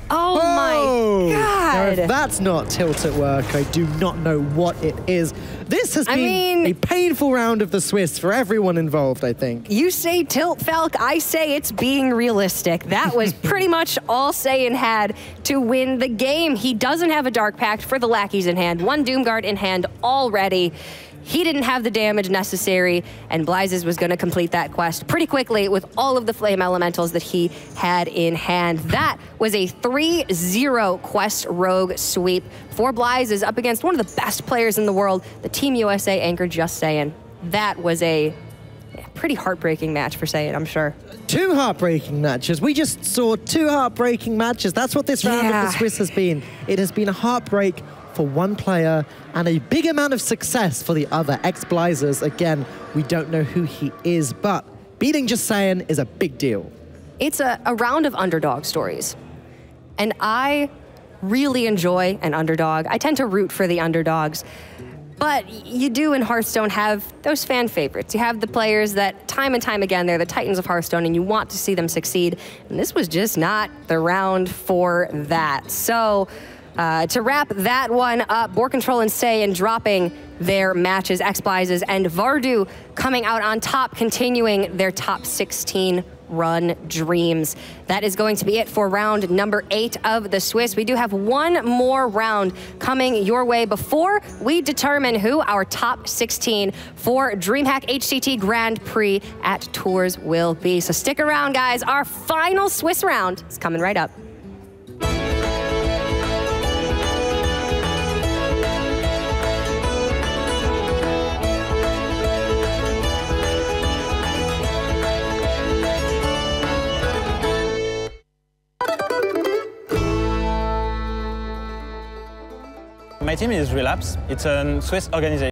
Oh my God. There are If that's not tilt at work, I do not know what it is. This has been a painful round of the Swiss for everyone involved, I think. You say tilt, Falk. I say it's being realistic. That was pretty much all Saiyan had to win the game. He doesn't have a Dark Pact for the lackeys in hand. One Doomguard in hand already. He didn't have the damage necessary, and Blizes was going to complete that quest pretty quickly with all of the Flame Elementals that he had in hand. That was a 3-0 quest rogue sweep for Blizes up against one of the best players in the world, the Team USA anchor Just Saiyan. That was a pretty heartbreaking match for Saiyan, I'm sure. 2 heartbreaking matches. We just saw 2 heartbreaking matches. That's what this round of the Swiss has been. It has been a heartbreak for one player and a big amount of success for the other. Blizes, again, we don't know who he is, but beating Just Saiyan is a big deal. It's a round of underdog stories. And I really enjoy an underdog. I tend to root for the underdogs. But you do in Hearthstone have those fan favorites. You have the players that time and time again, they're the titans of Hearthstone and you want to see them succeed. And this was just not the round for that. So to wrap that one up, Boarcontrol and Saiyan dropping their matches, Blizes and Vardu coming out on top, continuing their top 16 run dreams. That is going to be it for round number 8 of the Swiss. We do have one more round coming your way before we determine who our top 16 for DreamHack HCT Grand Prix at Tours will be. So stick around, guys. Our final Swiss round is coming right up. My team is Relapse. It's a Swiss organization.